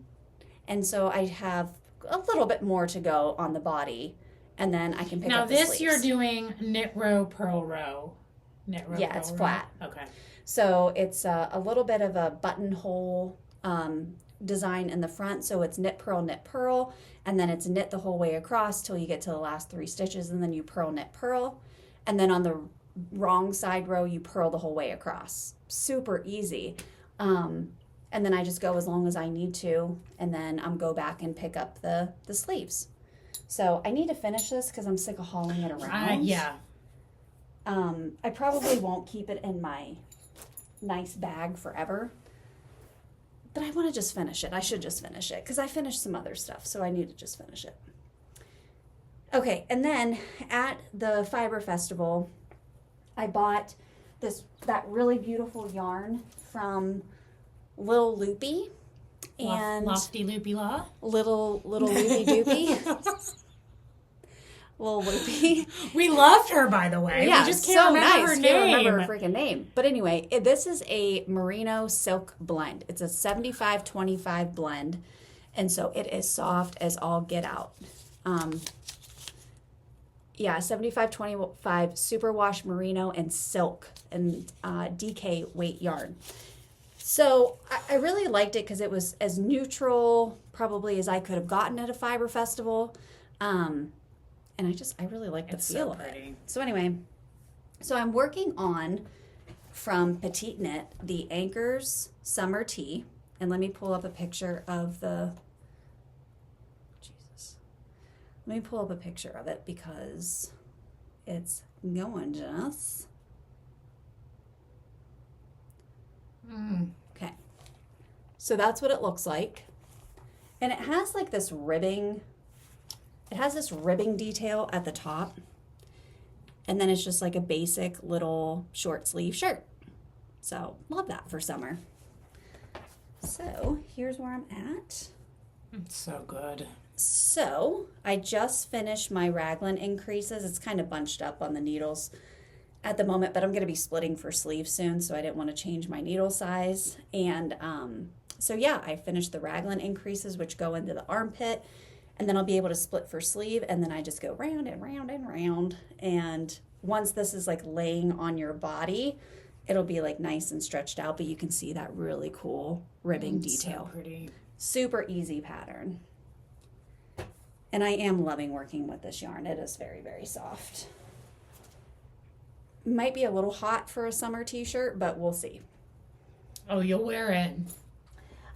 And so I have a little bit more to go on the body. And then I can pick up the sleeves. Now this you're doing knit row, purl row. Knit row, yeah, it's flat. Okay. So it's a little bit of a buttonhole design in the front. So it's knit, purl. And then it's knit the whole way across till you get to the last 3 stitches. And then you purl, knit, purl. And then on the wrong side row, you purl the whole way across. Super easy. And then I just go as long as I need to, and then go back and pick up the sleeves. So I need to finish this because I'm sick of hauling it around. Yeah. I probably won't keep it in my nice bag forever, but I want to just finish it. I should just finish it because I finished some other stuff, so I need to just finish it. Okay, and then at the Fiber Festival, I bought that really beautiful yarn from Little Loopy and Lofty Loopy Law. Little Loopy Doopy. Little Loopy. We loved her, by the way. Yeah, we just can't remember her name. Can't remember her freaking name. But anyway, this is a merino silk blend. It's a 75-25 blend, and so it is soft as all get out. Yeah, 75/25 superwash merino and silk and DK weight yarn. So I really liked it because it was as neutral probably as I could have gotten at a fiber festival. And I really like the feel of it. So anyway, so I'm working on, from Petite Knit, the Anchors Summer Tee. And let me pull up a picture of the, let me pull up a picture of it because it's gorgeous. Okay. So that's what it looks like. And it has like this ribbing. It has this ribbing detail at the top. And then it's just like a basic little short sleeve shirt. So love that for summer. So here's where I'm at. It's so good. So I just finished my raglan increases. It's kind of bunched up on the needles at the moment, but I'm going to be splitting for sleeves soon, so I didn't want to change my needle size. And so yeah, I finished the raglan increases, which go into the armpit, and then I'll be able to split for sleeve, and then I just go round and round and round. And once this is like laying on your body, it'll be like nice and stretched out, but you can see that really cool ribbing detail. So pretty. Super easy pattern. And I am loving working with this yarn. It is very, very soft. Might be a little hot for a summer t-shirt, but we'll see. Oh, you'll wear it.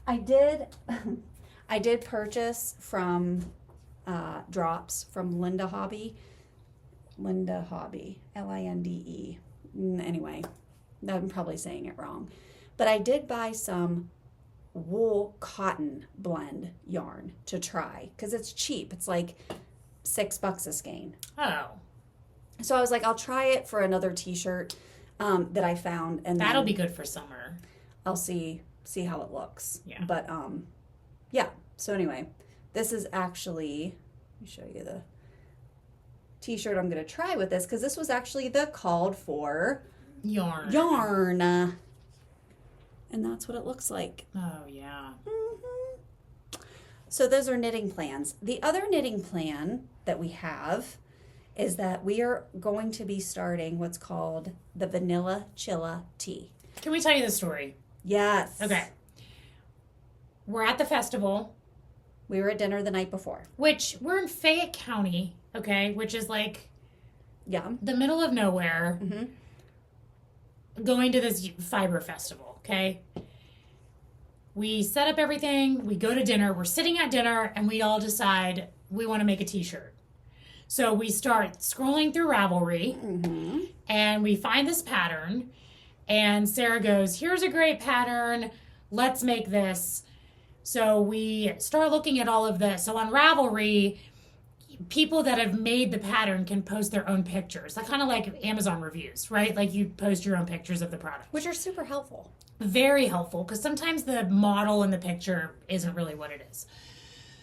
I did purchase from drops from Linda Hobby, Linde. Anyway, I'm probably saying it wrong. But I did buy some wool cotton blend yarn to try because it's cheap. It's like $6 a skein. Oh. So I was like, I'll try it for another t-shirt that I found, and that'll be good for summer. I'll see how it looks. Yeah. But yeah. So anyway, this is actually, let me show you the t-shirt I'm going to try with this because this was actually the called for yarn. And that's what it looks like. Oh, yeah. Mm-hmm. So those are knitting plans. The other knitting plan that we have is that we are going to be starting what's called the Vanilla Chilla Tea. Can we tell you the story? Yes. Okay. We're at the festival. We were at dinner the night before. Which, we're in Fayette County, okay, which is like the middle of nowhere. Mm-hmm. Going to this fiber festival, okay? We set up everything. We go to dinner. We're sitting at dinner, and we all decide we want to make a t-shirt. So we start scrolling through Ravelry, mm-hmm. and we find this pattern, and Sarah goes, here's a great pattern. Let's make this. So we start looking at all of this. So on Ravelry, people that have made the pattern can post their own pictures. Like kind of like Amazon reviews, right? Like you post your own pictures of the product. Which are super helpful. Very helpful, because sometimes the model in the picture isn't really what it is.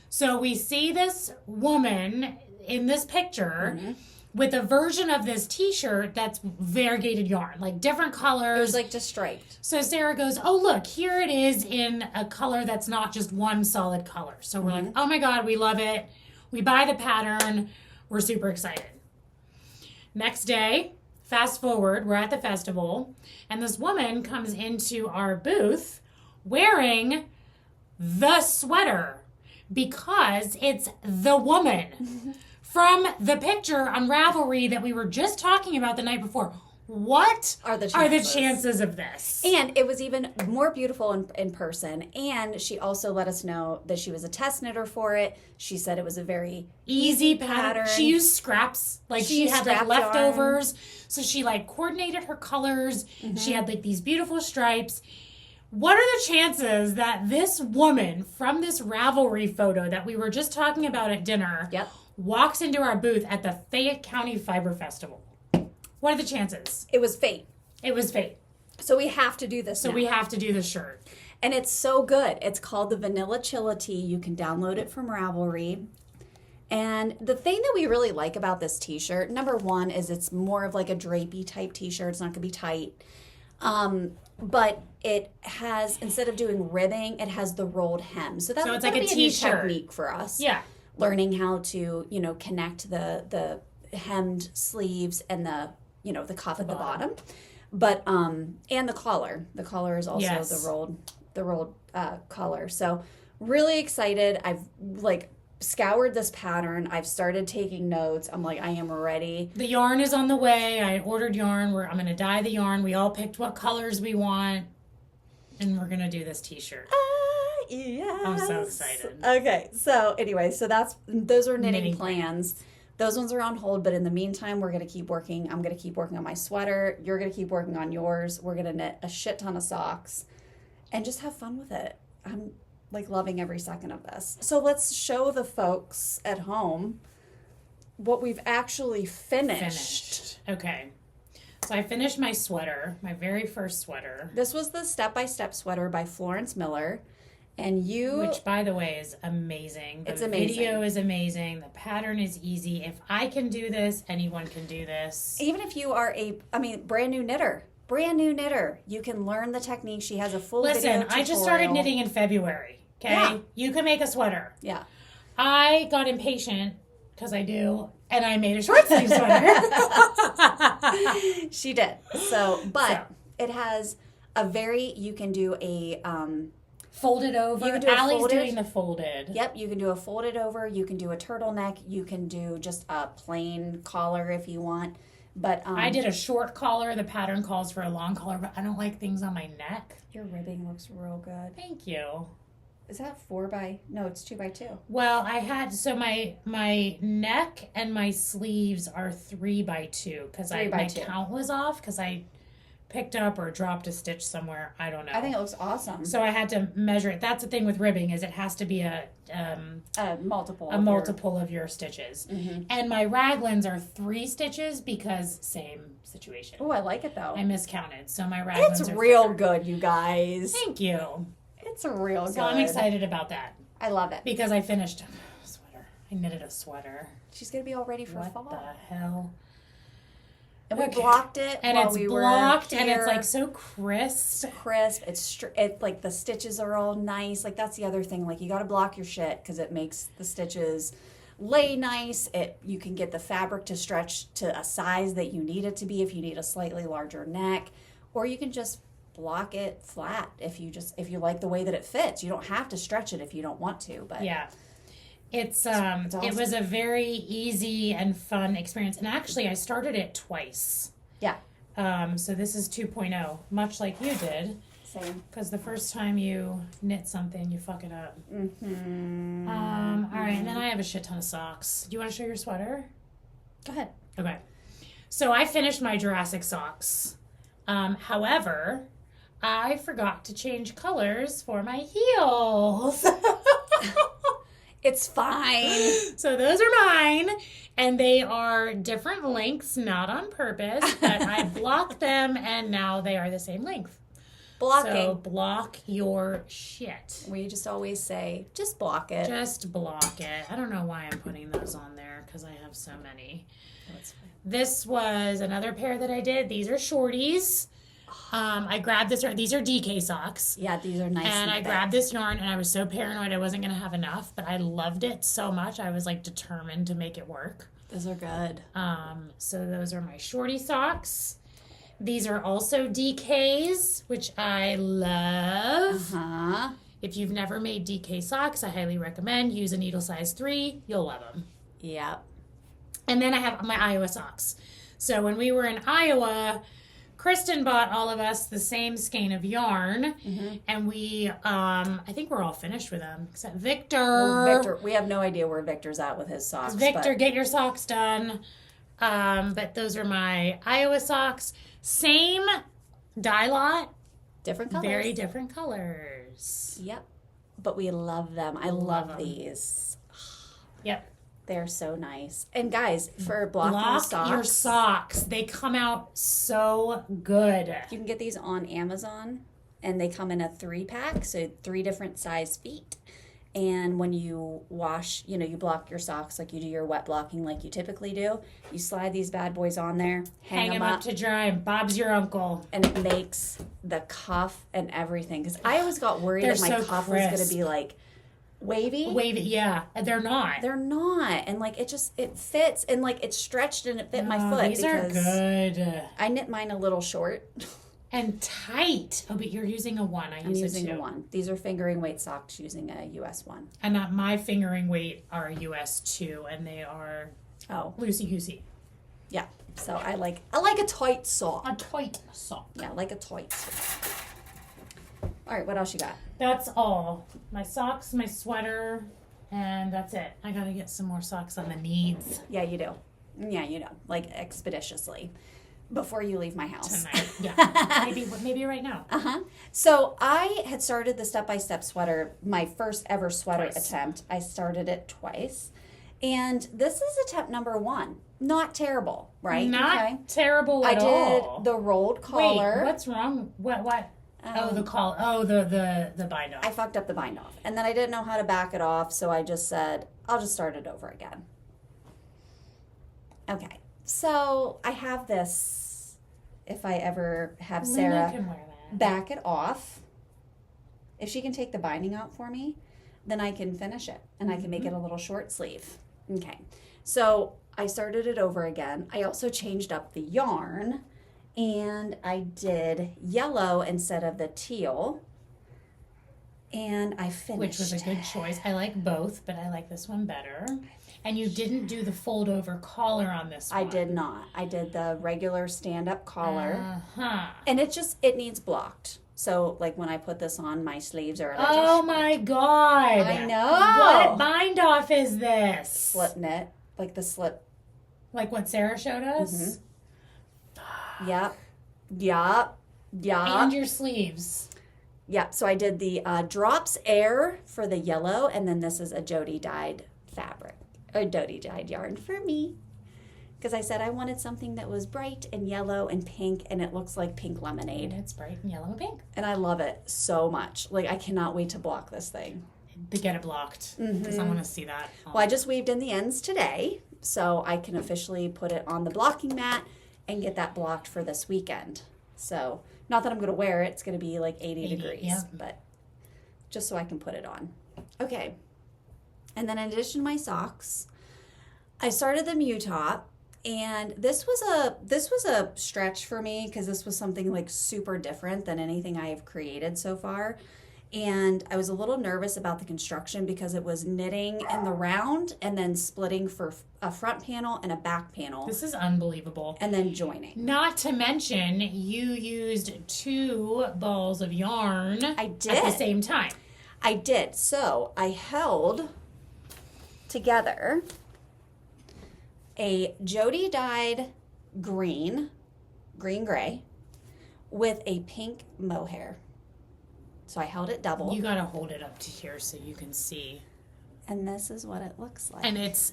So we see this woman in this picture mm-hmm. with a version of this t-shirt that's variegated yarn, like different colors. It was like just striped. So Sarah goes, oh, look, here it is in a color that's not just one solid color. So we're mm-hmm. like, oh my God, we love it. We buy the pattern. We're super excited. Next day, fast forward, we're at the festival, and this woman comes into our booth wearing the sweater because it's the woman from the picture on Ravelry that we were just talking about the night before. What are the chances of this? And it was even more beautiful in person. And she also let us know that she was a test knitter for it. She said it was a very easy pattern. She used scraps. Like she had like leftovers. Yarn. So she like coordinated her colors. Mm-hmm. She had like these beautiful stripes. What are the chances that this woman from this Ravelry photo that we were just talking about at dinner walks into our booth at the Fayette County Fiber Festival? What are the chances? It was fate. It was fate. So we have to do this now. We have to do the shirt. And it's so good. It's called the Vanilla Chilla Tea. You can download it from Ravelry. And the thing that we really like about this t-shirt, number one, is it's more of like a drapey type t-shirt. It's not going to be tight. But it has, instead of doing ribbing, it has the rolled hem. So that's like a t-shirt new technique for us. Yeah. Learning how to, connect the hemmed sleeves and the cuff at the bottom. But and the collar. The collar is also the rolled collar. So really excited. I've scoured this pattern. I've started taking notes. I'm like, I am ready. The yarn is on the way. I ordered yarn. I'm going to dye the yarn. We all picked what colors we want, and we're going to do this t-shirt. Yes. I'm so excited. Okay. So anyway, those are knitting plans. Those ones are on hold, but in the meantime, we're going to keep working. I'm going to keep working on my sweater. You're going to keep working on yours. We're going to knit a shit ton of socks and just have fun with it. I'm loving every second of this. So let's show the folks at home what we've actually finished. Okay. So I finished my sweater, my very first sweater. This was the Step-by-Step sweater by Florence Miller. Which, by the way, is amazing. It's amazing. The video is amazing. The pattern is easy. If I can do this, anyone can do this. Even if you are brand new knitter, you can learn the technique. She has a full video tutorial. Listen, I just started knitting in February, okay? Yeah. You can make a sweater. Yeah. I got impatient, because I do, and I made a short sleeve sweater. She did. It has you can do a... folded over. You can do Allie's doing the folded. Yep, you can do a folded over. You can do a turtleneck. You can do just a plain collar if you want. But I did a short collar. The pattern calls for a long collar, but I don't like things on my neck. Your ribbing looks real good. Thank you. Is that 4x? No, it's 2x2. Well, my neck and my sleeves are 3x2 because my count was off because I picked up or dropped a stitch somewhere. I don't know. I think it looks awesome. So I had to measure it. That's the thing with ribbing is it has to be a multiple of your stitches. Mm-hmm. And my raglans are 3 stitches because same situation. Oh, I like it though. I miscounted. So my raglans It's real good, you guys. Thank you. It's real good. So I'm excited about that. I love it. Because I finished a sweater. I knitted a sweater. She's going to be all ready for fall. What the hell? And we blocked it and while it's we blocked were here. And it's so crisp. It's the stitches are all nice. That's the other thing. You got to block your shit because it makes the stitches lay nice. You can get the fabric to stretch to a size that you need it to be if you need a slightly larger neck, or you can just block it flat if you like the way that it fits. You don't have to stretch it if you don't want to. But yeah. It's awesome. It was a very easy and fun experience. And actually, I started it twice. Yeah. So this is 2.0, much like you did. Same. Because the first time you knit something, you fuck it up. Mm-hmm. All right, and then I have a shit ton of socks. Do you want to show your sweater? Go ahead. Okay. So I finished my Jurassic socks. However, I forgot to change colors for my heels. It's fine. So those are mine, and they are different lengths, not on purpose, but I blocked them, and now they are the same length. Blocking. So block your shit. We just always say, just block it. Just block it. I don't know why I'm putting those on there, because I have so many. That's fine. This was another pair that I did. These are shorties. I grabbed this. These are DK socks. Yeah, these are nice. And I grabbed this yarn, and I was so paranoid I wasn't going to have enough, but I loved it so much. I was determined to make it work. Those are good. So those are my shorty socks. These are also DKs, which I love. Uh-huh. If you've never made DK socks, I highly recommend. Use a needle size 3. You'll love them. Yep. And then I have my Iowa socks. So when we were in Iowa, Kristen bought all of us the same skein of yarn, and we, I think we're all finished with them, except Victor. Well, Victor, we have no idea where Victor's at with his socks. Victor, get your socks done. But those are my Iowa socks. Same dye lot. Different colors. Very different colors. Yep. But we love them. I love these. Yep. They're so nice. And guys, for blocking socks. Your socks. They come out so good. You can get these on Amazon, and they come in a 3-pack, so 3 different size feet. And when you wash, you block your socks like you do your wet blocking like you typically do. You slide these bad boys on there, hang them up to dry, and Bob's your uncle. And it makes the cuff and everything. Because I always got worried that my cuff was going to be Wavy, yeah. They're not. They're not. And like it fits and like it's stretched and it fit my foot. These are good. I knit mine a little short. And tight. Oh, but you're using a 1. I'm using a 1. These are fingering weight socks using a US 1. And my fingering weight are a US 2, and they are loosey-goosey. Yeah. So I like a tight sock. A tight sock. Yeah, like a tight sock. All right, what else you got? That's all. My socks, my sweater, and that's it. I gotta get some more socks on the needs. Yeah, you do. Yeah, you do. Like expeditiously. Before you leave my house. Tonight. Yeah. maybe right now. Uh-huh. So I had started the step-by-step sweater, my first ever sweater attempt. I started it twice. And this is attempt number 1. Not terrible, right? Not terrible at all. I did the rolled collar. Wait, what's wrong? What? The collar. Oh, the bind off. I fucked up the bind off. And then I didn't know how to back it off, so I just said, I'll just start it over again. Okay. So I have this, if I ever have Sarah can wear that. back it off, if she can take the binding out for me, then I can finish it and I can make it a little short sleeve. Okay. So I started it over again. I also changed up the yarn and I did yellow instead of the teal. And I finished. Which was a good choice. I like both, but I like this one better. And you didn't do the fold over collar on this one. I did not. I did the regular stand-up collar. Uh-huh. And it needs blocked. So, like, when I put this on, my sleeves are... Oh, my God. I know. What bind off is this? Slip knit. Like the slip. Like what Sarah showed us? Mm-hmm. Yep. And your sleeves. Yeah, so I did the Drops Air for the yellow, and then this is a Jodi dyed fabric. Or Jodi dyed yarn for me. Because I said I wanted something that was bright and yellow and pink, and it looks like pink lemonade. And it's bright and yellow and pink. And I love it so much. Like, I cannot wait to block this thing. To get it blocked. Because I want to see that. Well, I just weaved in the ends today, so I can officially put it on the blocking mat and get that blocked for this weekend. So, not that I'm going to wear it. It's going to be like 80 degrees. Yeah. But just so I can put it on. Okay. And then in addition to my socks, I started the Mew top. And this was a stretch for me because this was something like super different than anything I have created so far. And I was a little nervous about the construction because it was knitting in the round and then splitting for a front panel and a back panel. This is unbelievable. And then joining. Not to mention, you used 2 balls of yarn I did. at the same time. I did. So I held together a Jodi dyed green gray, with a pink mohair. So I held it double. You gotta hold it up to here so you can see. And this is what it looks like. And it's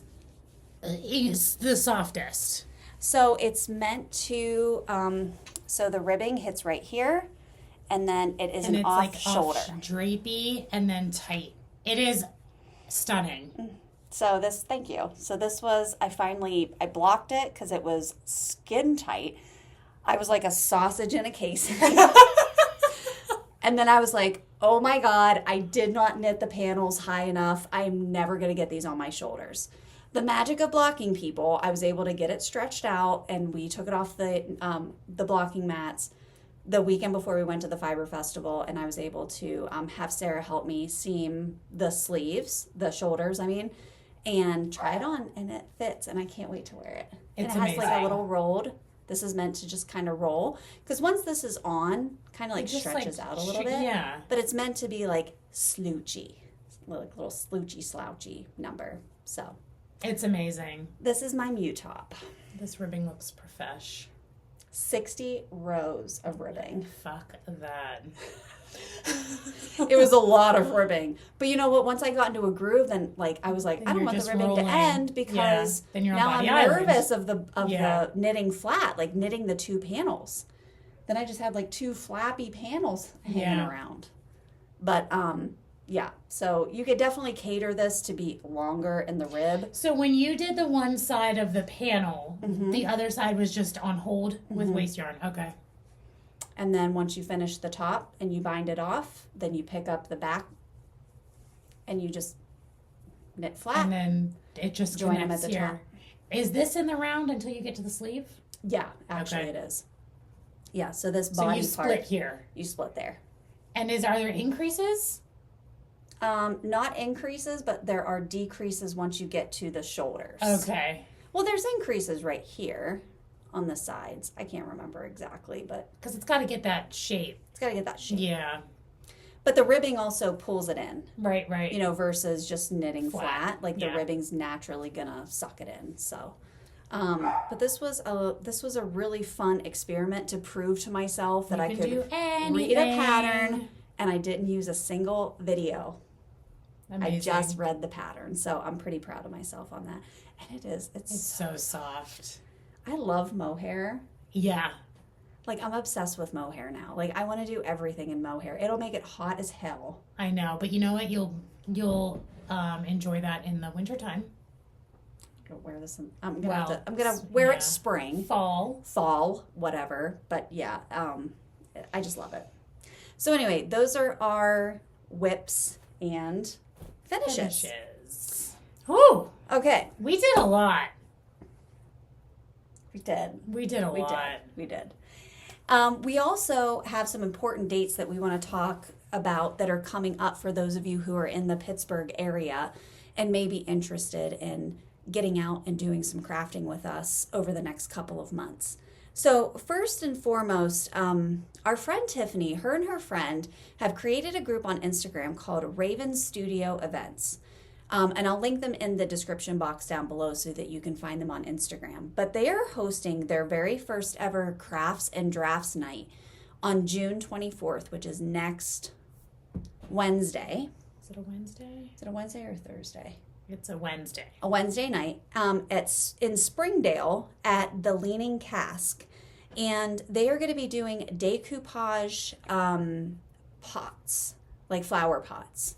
the softest. So it's meant to, so the ribbing hits right here, and then it is an off shoulder. Drapey and then tight. It is stunning. So thank you. So this was, I blocked it because it was skin tight. I was like a sausage in a casing. And then I was like, oh my God, I did not knit the panels high enough. I'm never going to get these on my shoulders. The magic of blocking, people, I was able to get it stretched out, and we took it off the blocking mats the weekend before we went to the Fiber Festival, and I was able to have Sarah help me seam the sleeves, the shoulders, and try it on, and it fits, and I can't wait to wear it. It's and it has amazing. like a little rolled. This is meant to just kind of roll, because once this is on, kind of like stretches out a little bit. Yeah. But it's meant to be like sloochy, like little sloochy slouchy number. So It's amazing. this is my Mew top. This ribbing looks profesh. 60 rows of ribbing. Fuck that. It was a lot of ribbing. But you know what? Once I got into a groove, then like I was like, Then I don't you're want the just ribbing rolling. to end because Then you're on now I'm Body Island. nervous of the Yeah. knitting flat, like knitting the 2 panels. Then I just had like 2 flappy panels hanging around. But yeah, so you could definitely cater this to be longer in the rib. So when you did the one side of the panel, the other side was just on hold with waste yarn. Okay. And then once you finish the top and you bind it off, then you pick up the back and you just knit flat. And then it just join them connects at the here. top. Is this in the round until you get to the sleeve? Yeah, actually Okay. it is. Yeah, so this So body you part, split here. you split there. And are there increases? Not increases, but there are decreases once you get to the shoulders. Okay. Well, there's increases right here on the sides. I can't remember exactly, but Because it's got to get that shape. it's got to get that shape. Yeah. But the ribbing also pulls it in, Right. you know, versus just knitting Flat. flat. Like the Yeah. ribbing's naturally gonna suck it in. So, but this was a really fun experiment to prove to myself that You I can could do read a anything. pattern, and I didn't use a single video. Amazing. I just read the pattern, so I'm pretty proud of myself on that. And it's so soft. I love mohair. Yeah. Like, I'm obsessed with mohair now. Like, I want to do everything in mohair. It'll make it hot as hell. I know, but you know what? You'll enjoy that in the wintertime. I'm gonna wear this. I'm gonna Well, I'm gonna wear yeah. it spring, Fall. whatever. But yeah, I just love it. So anyway, those are our whips and finishes. Whew. Okay, We did a lot. we did. We did a lot. We did. We also have some important dates that we want to talk about that are coming up for those of you who are in the Pittsburgh area and may be interested in getting out and doing some crafting with us over the next couple of months. So first and foremost, our friend Tiffany, her and her friend have created a group on Instagram called Raven Studio Events. And I'll link them in the description box down below so that you can find them on Instagram. But they are hosting their very first ever crafts and drafts night on June 24th, which is next Wednesday. Is it a Wednesday? Is it a Wednesday or Thursday? It's a Wednesday. A Wednesday night in Springdale at the Leaning Cask. And they are going to be doing decoupage pots, like flower pots.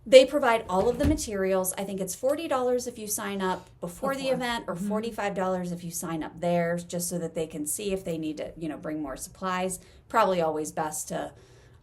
They provide all of the materials. I think it's $40 if you sign up before the event, or $45 if you sign up there, just so that they can see if they need to, you know, bring more supplies. Probably always best to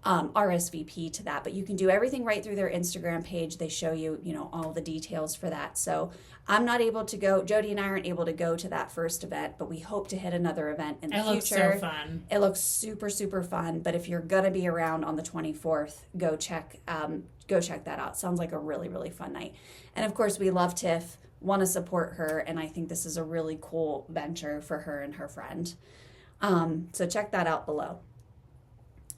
RSVP to that, but you can do everything right through their Instagram page. They show you, you know, all the details for that. So I'm not able to go. Jodi and I aren't able to go to that first event, but we hope to hit another event in the future. It looks so fun. It looks super, super fun. But if you're gonna be around on the 24th, go check that out. Sounds like a really, really fun night. And of course, we love Tiff, want to support her, and I think this is a really cool venture for her and her friend. So check that out below.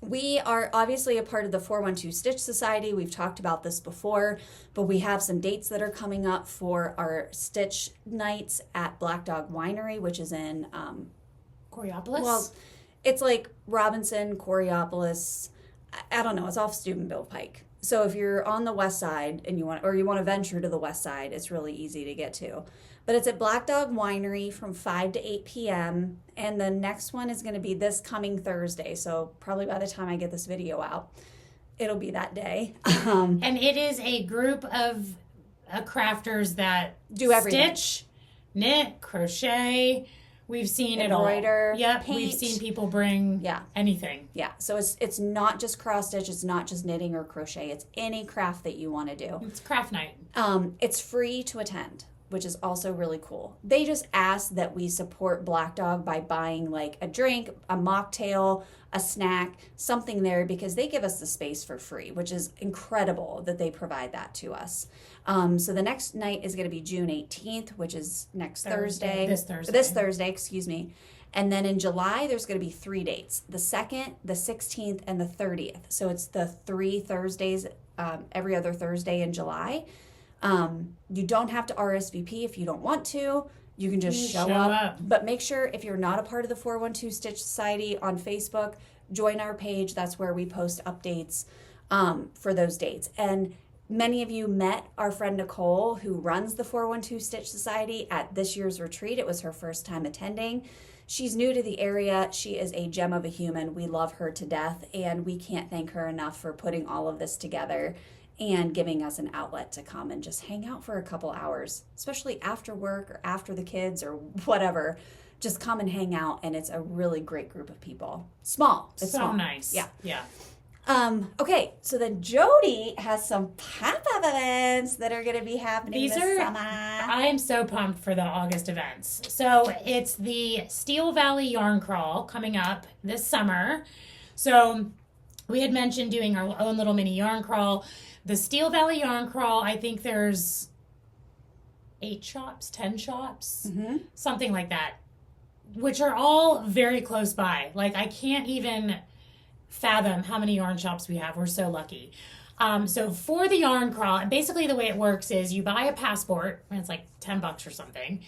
We are obviously a part of the 412 Stitch Society. We've talked about this before, but we have some dates that are coming up for our Stitch nights at Black Dog Winery, which is in Coriopolis? well, it's like Robinson, Coriopolis. I don't know. It's off Steubenville Pike. So if you're on the west side and you want to venture to the west side, it's really easy to get to. But it's at Black Dog Winery from 5 to 8 p.m. And the next one is going to be this coming Thursday. So probably by the time I get this video out, it'll be that day. And it is a group of crafters that Do everything. Stitch, knit, crochet. We've seen Embroider, it all. Yep, paint. we've seen people bring anything. Yeah, so it's not just cross stitch, it's not just knitting or crochet, it's any craft that you want to do. It's craft night. It's free to attend, which is also really cool. They just ask that we support Black Dog by buying like a drink, a mocktail, a snack, something there, because they give us the space for free, which is incredible that they provide that to us. So the next night is going to be June 18th, which is next Thursday. This Thursday. This Thursday, excuse me. And then in July, there's going to be 3 dates, the 2nd, the 16th, and the 30th. So it's the 3 Thursdays, every other Thursday in July. You don't have to RSVP if you don't want to. You can just show up. But make sure, if you're not a part of the 412 Stitch Society on Facebook, join our page. That's where we post updates for those dates. And many of you met our friend Nicole, who runs the 412 Stitch Society, at this year's retreat. It was her first time attending. She's new to the area. She is a gem of a human. We love her to death, and we can't thank her enough for putting all of this together and giving us an outlet to come and just hang out for a couple hours, especially after work or after the kids or whatever. Just come and hang out, and it's a really great group of people. Small. It's so small. nice. Yeah. Yeah. Okay, so then Jodi has some pop-up events that are going to be happening this summer. I am so pumped for the August events. So it's the Steel Valley Yarn Crawl coming up this summer. So we had mentioned doing our own little mini yarn crawl. The Steel Valley Yarn Crawl, I think there's 8 shops, 10 shops, something like that, which are all very close by. Like, I can't even fathom how many yarn shops we have. We're so lucky. So for the yarn crawl, basically the way it works is you buy a passport, and it's like $10 or something,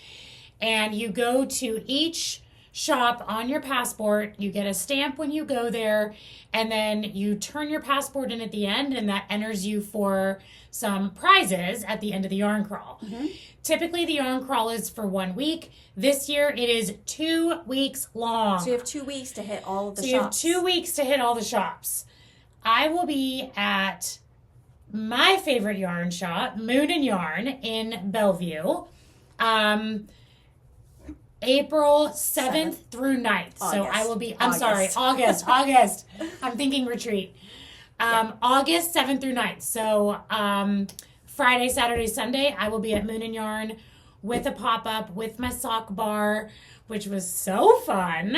and you go to each shop on your passport. You get a stamp when you go there, and then you turn your passport in at the end, and that enters you for some prizes at the end of the yarn crawl. Typically, the yarn crawl is for 1 week. This year, it is 2 weeks long. So you have 2 weeks to hit all of the shops. So you have 2 weeks to hit all the shops. I will be at my favorite yarn shop, Moon and Yarn, in Bellevue, April 7th through 9th. So I will be, August. I'm thinking retreat. August 7th through 9th. So Friday, Saturday, Sunday, I will be at Moon and Yarn with a pop-up with my sock bar, which was so fun.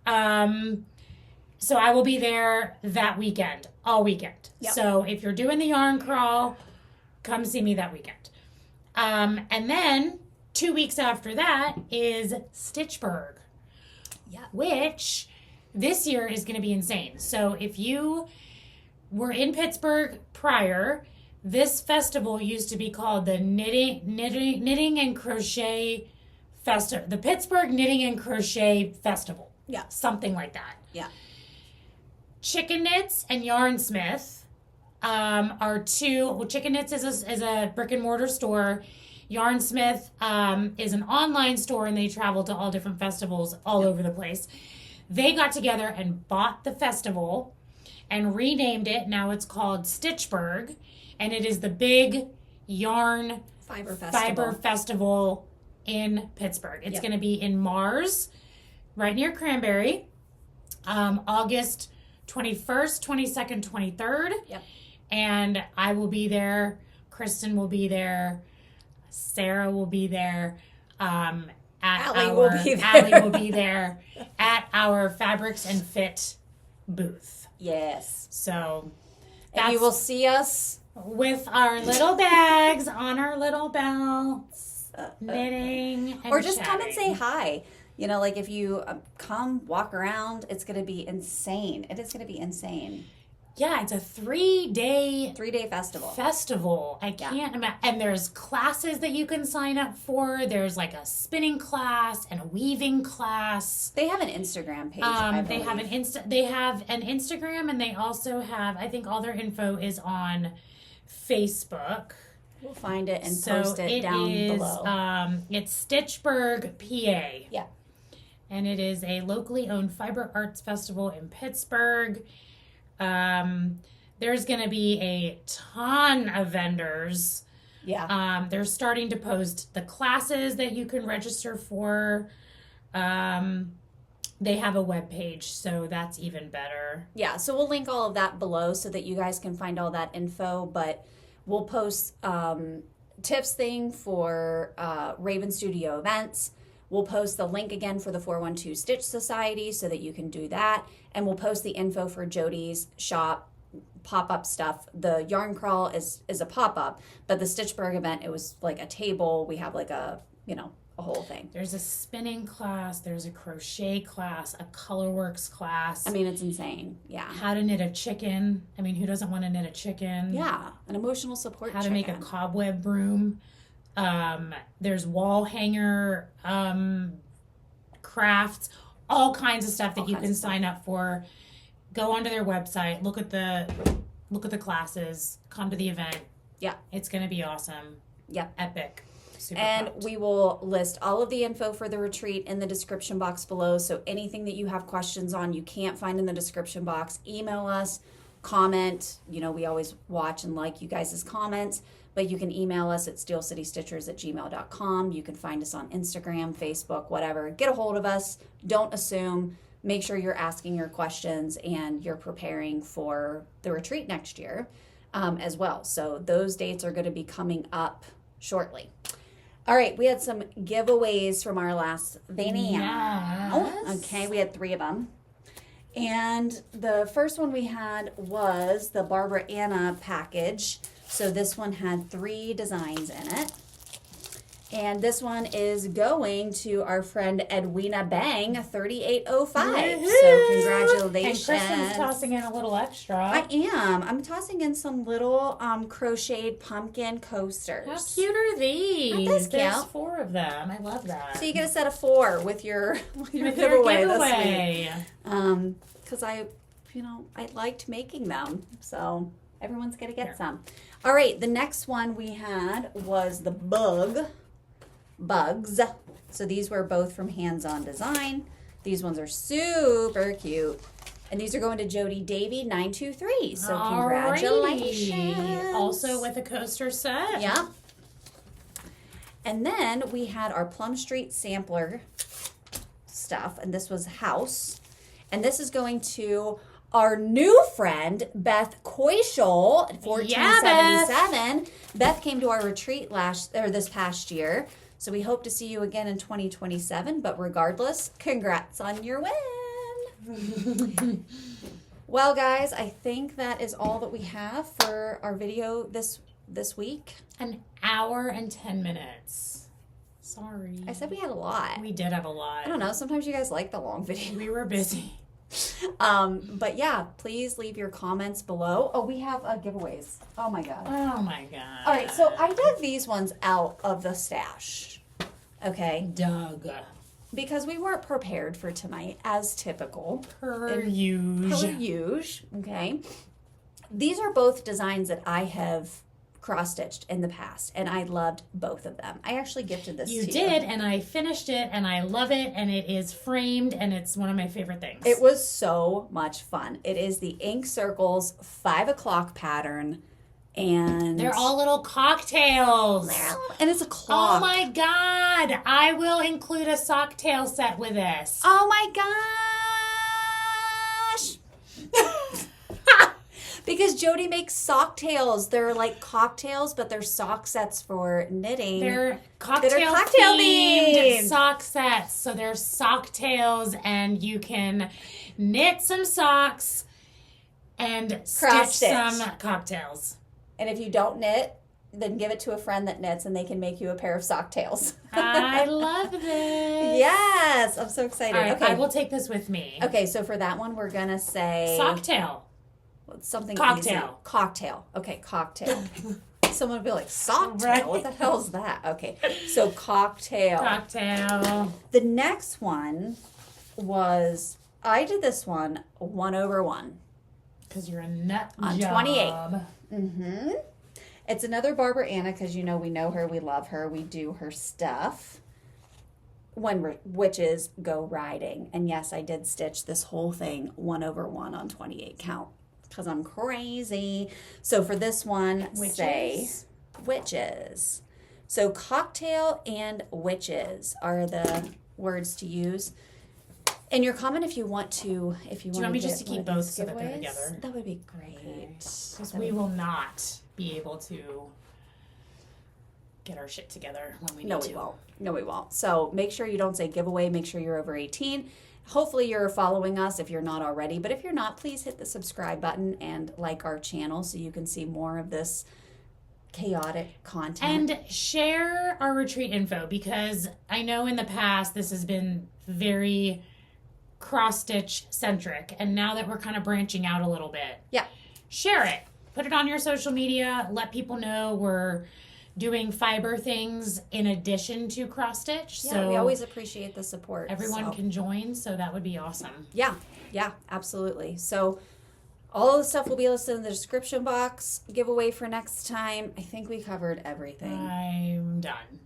So I will be there that weekend, all weekend. Yep. So if you're doing the yarn crawl, come see me that weekend. And then 2 weeks after that is Stitchburgh, which this year is going to be insane. So if you were in Pittsburgh prior, this festival used to be called the Knitting and Crochet Festival, the Pittsburgh Knitting and Crochet Festival. Yeah. Something like that. Yeah. Chicken Knits and Yarnsmith are two. Well, Chicken Knits is a brick and mortar store. Yarnsmith is an online store, and they travel to all different festivals all over the place. They got together and bought the festival and renamed it. Now it's called Stitchburgh, and it is the big yarn fiber festival in Pittsburgh. It's going to be in Mars, right near Cranberry, August 21st, 22nd, 23rd. Yep. And I will be there. Kristen will be there. Sarah will be there. Allie will be there at our Fabrics and Fit booth. Yes. So and you will see us with our little bags on our little belts, knitting, and or just chatting. Come and say hi. You know, like if you come, walk around, it's going to be insane. It is going to be insane. Yeah, it's a 3-day festival. I can't imagine. And there's classes that you can sign up for. There's like a spinning class and a weaving class. They have an Instagram page. They have an Instagram, and they also have, I think all their info is on Facebook. We'll find it and post it down below. It's Stitchburgh, PA. Yeah. And it is a locally owned fiber arts festival in Pittsburgh. There's going to be a ton of vendors. Yeah. They're starting to post the classes that you can register for. They have a webpage, so that's even better. Yeah, so we'll link all of that below so that you guys can find all that info, but we'll post tips thing for Raven Studio events. We'll post the link again for the 412 Stitch Society so that you can do that. And we'll post the info for Jodi's shop pop-up stuff. The yarn crawl is a pop-up, but the Stitchburgh event, it was like a table. We have like a whole thing. There's a spinning class. There's a crochet class, a colorworks class. I mean, it's insane. Yeah. How to knit a chicken. I mean, who doesn't want to knit a chicken? Yeah. An emotional support How to make a cobweb broom. There's wall hanger crafts, all kinds of stuff that you can sign up for. Go onto their website, look at the classes, come to the event. Yeah. It's going to be awesome. Yeah. Epic. Super and pumped. We will list all of the info for the retreat in the description box below. So anything that you have questions on, you can't find in the description box, email us, comment. You know, we always watch and like you guys' comments, but you can email us at steelcitystitchers@gmail.com. You can find us on Instagram, Facebook, whatever. Get a hold of us. Don't assume. make sure you're asking your questions and you're preparing for the retreat next year as well. So those dates are going to be coming up shortly. All right, we had some giveaways from our last video. Yes. Okay, we had 3 of them. And the first one we had was the Barbara Anna package. So this one had 3 designs in it. And this one is going to our friend Edwina Bang, 3805. Woo-hoo! So congratulations. And Kristen's tossing in a little extra. I am. I'm tossing in some little crocheted pumpkin coasters. How cute are these? Aren't those There's cute? 4 of them. I love that. So you get a set of 4 with your With giveaway your this giveaway. week. Because I liked making them. So everyone's going to get some. All right, the next one we had was the bugs. So these were both from Hands On Design. These ones are super cute. And these are going to Jodi Davy 923. So congratulations. Alrighty. Also with a coaster set. Yeah. And then we had our Plum Street sampler stuff, and this was House. And this is going to our new friend, Beth Koischel, 1477. Beth came to our retreat this past year. So we hope to see you again in 2027. But regardless, congrats on your win. Well, guys, I think that is all that we have for our video this week. An hour and 10 minutes. Sorry. I said we had a lot. We did have a lot. I don't know. Sometimes you guys like the long video. We were busy. But yeah, please leave your comments below. Oh, we have giveaways. Oh my God. Oh my God. All right, so I dug these ones out of the stash. Okay. Doug. Because we weren't prepared for tonight, as typical. Per usual. Okay. These are both designs that I have cross-stitched in the past, and I loved both of them. I actually gifted this to you. You did, and I finished it, and I love it, and it is framed, and it's one of my favorite things. It was so much fun. It is the Ink Circles 5 o'clock pattern, and they're all little cocktails. And it's a clock. Oh my God. I will include a socktail set with this. Oh my gosh. Because Jodi makes sock tails. They're like cocktails, but they're sock sets for knitting. They're cocktail themed sock sets. So they're sock tails, and you can knit some socks and stitch some cocktails. And if you don't knit, then give it to a friend that knits, and they can make you a pair of sock tails. I love this. Yes, I'm so excited. All right, okay, I will take this with me. Okay, so for that one, we're gonna say socktail. Something cocktail. Easy. Cocktail. Okay, cocktail. Someone would be like, socktail? Right. What the hell is that? Okay, so cocktail. Cocktail. The next one was, I did this one 1/1. Because you're a nut on job. 28. Mm-hmm. It's another Barbara Anna, because we know her, we love her, we do her stuff. When witches go riding. And yes, I did stitch this whole thing 1/1 on 28 count. Because I'm crazy. So for this one, say witches. So cocktail and witches are the words to use. And your comment if you want to. Do you want me just to keep both so that they're together? That would be great. Because we will not be able to get our shit together when we need to. No, we won't. So make sure you don't say giveaway. Make sure you're over 18. Hopefully you're following us if you're not already. But if you're not, please hit the subscribe button and like our channel so you can see more of this chaotic content. And share our retreat info, because I know in the past this has been very cross-stitch centric. And now that we're kind of branching out a little bit. Yeah. Share it. Put it on your social media. Let people know we're doing fiber things in addition to cross stitch. Yeah, so we always appreciate the support. Everyone can join, so that would be awesome. Yeah, absolutely. So all of the stuff will be listed in the description box. Giveaway for next time. I think we covered everything. I'm done.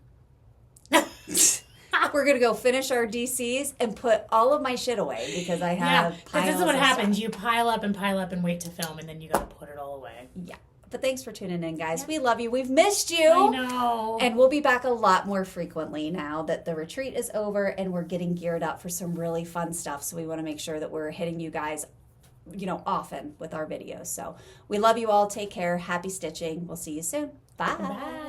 We're going to go finish our DCs and put all of my shit away because I have piles this is what of happens. stuff. You pile up and wait to film, and then you got to put it all away. Yeah. But thanks for tuning in, guys. Yeah. We love you. We've missed you. I know. And we'll be back a lot more frequently now that the retreat is over and we're getting geared up for some really fun stuff. So we want to make sure that we're hitting you guys, often with our videos. So we love you all. Take care. Happy stitching. We'll see you soon. Bye. Bye.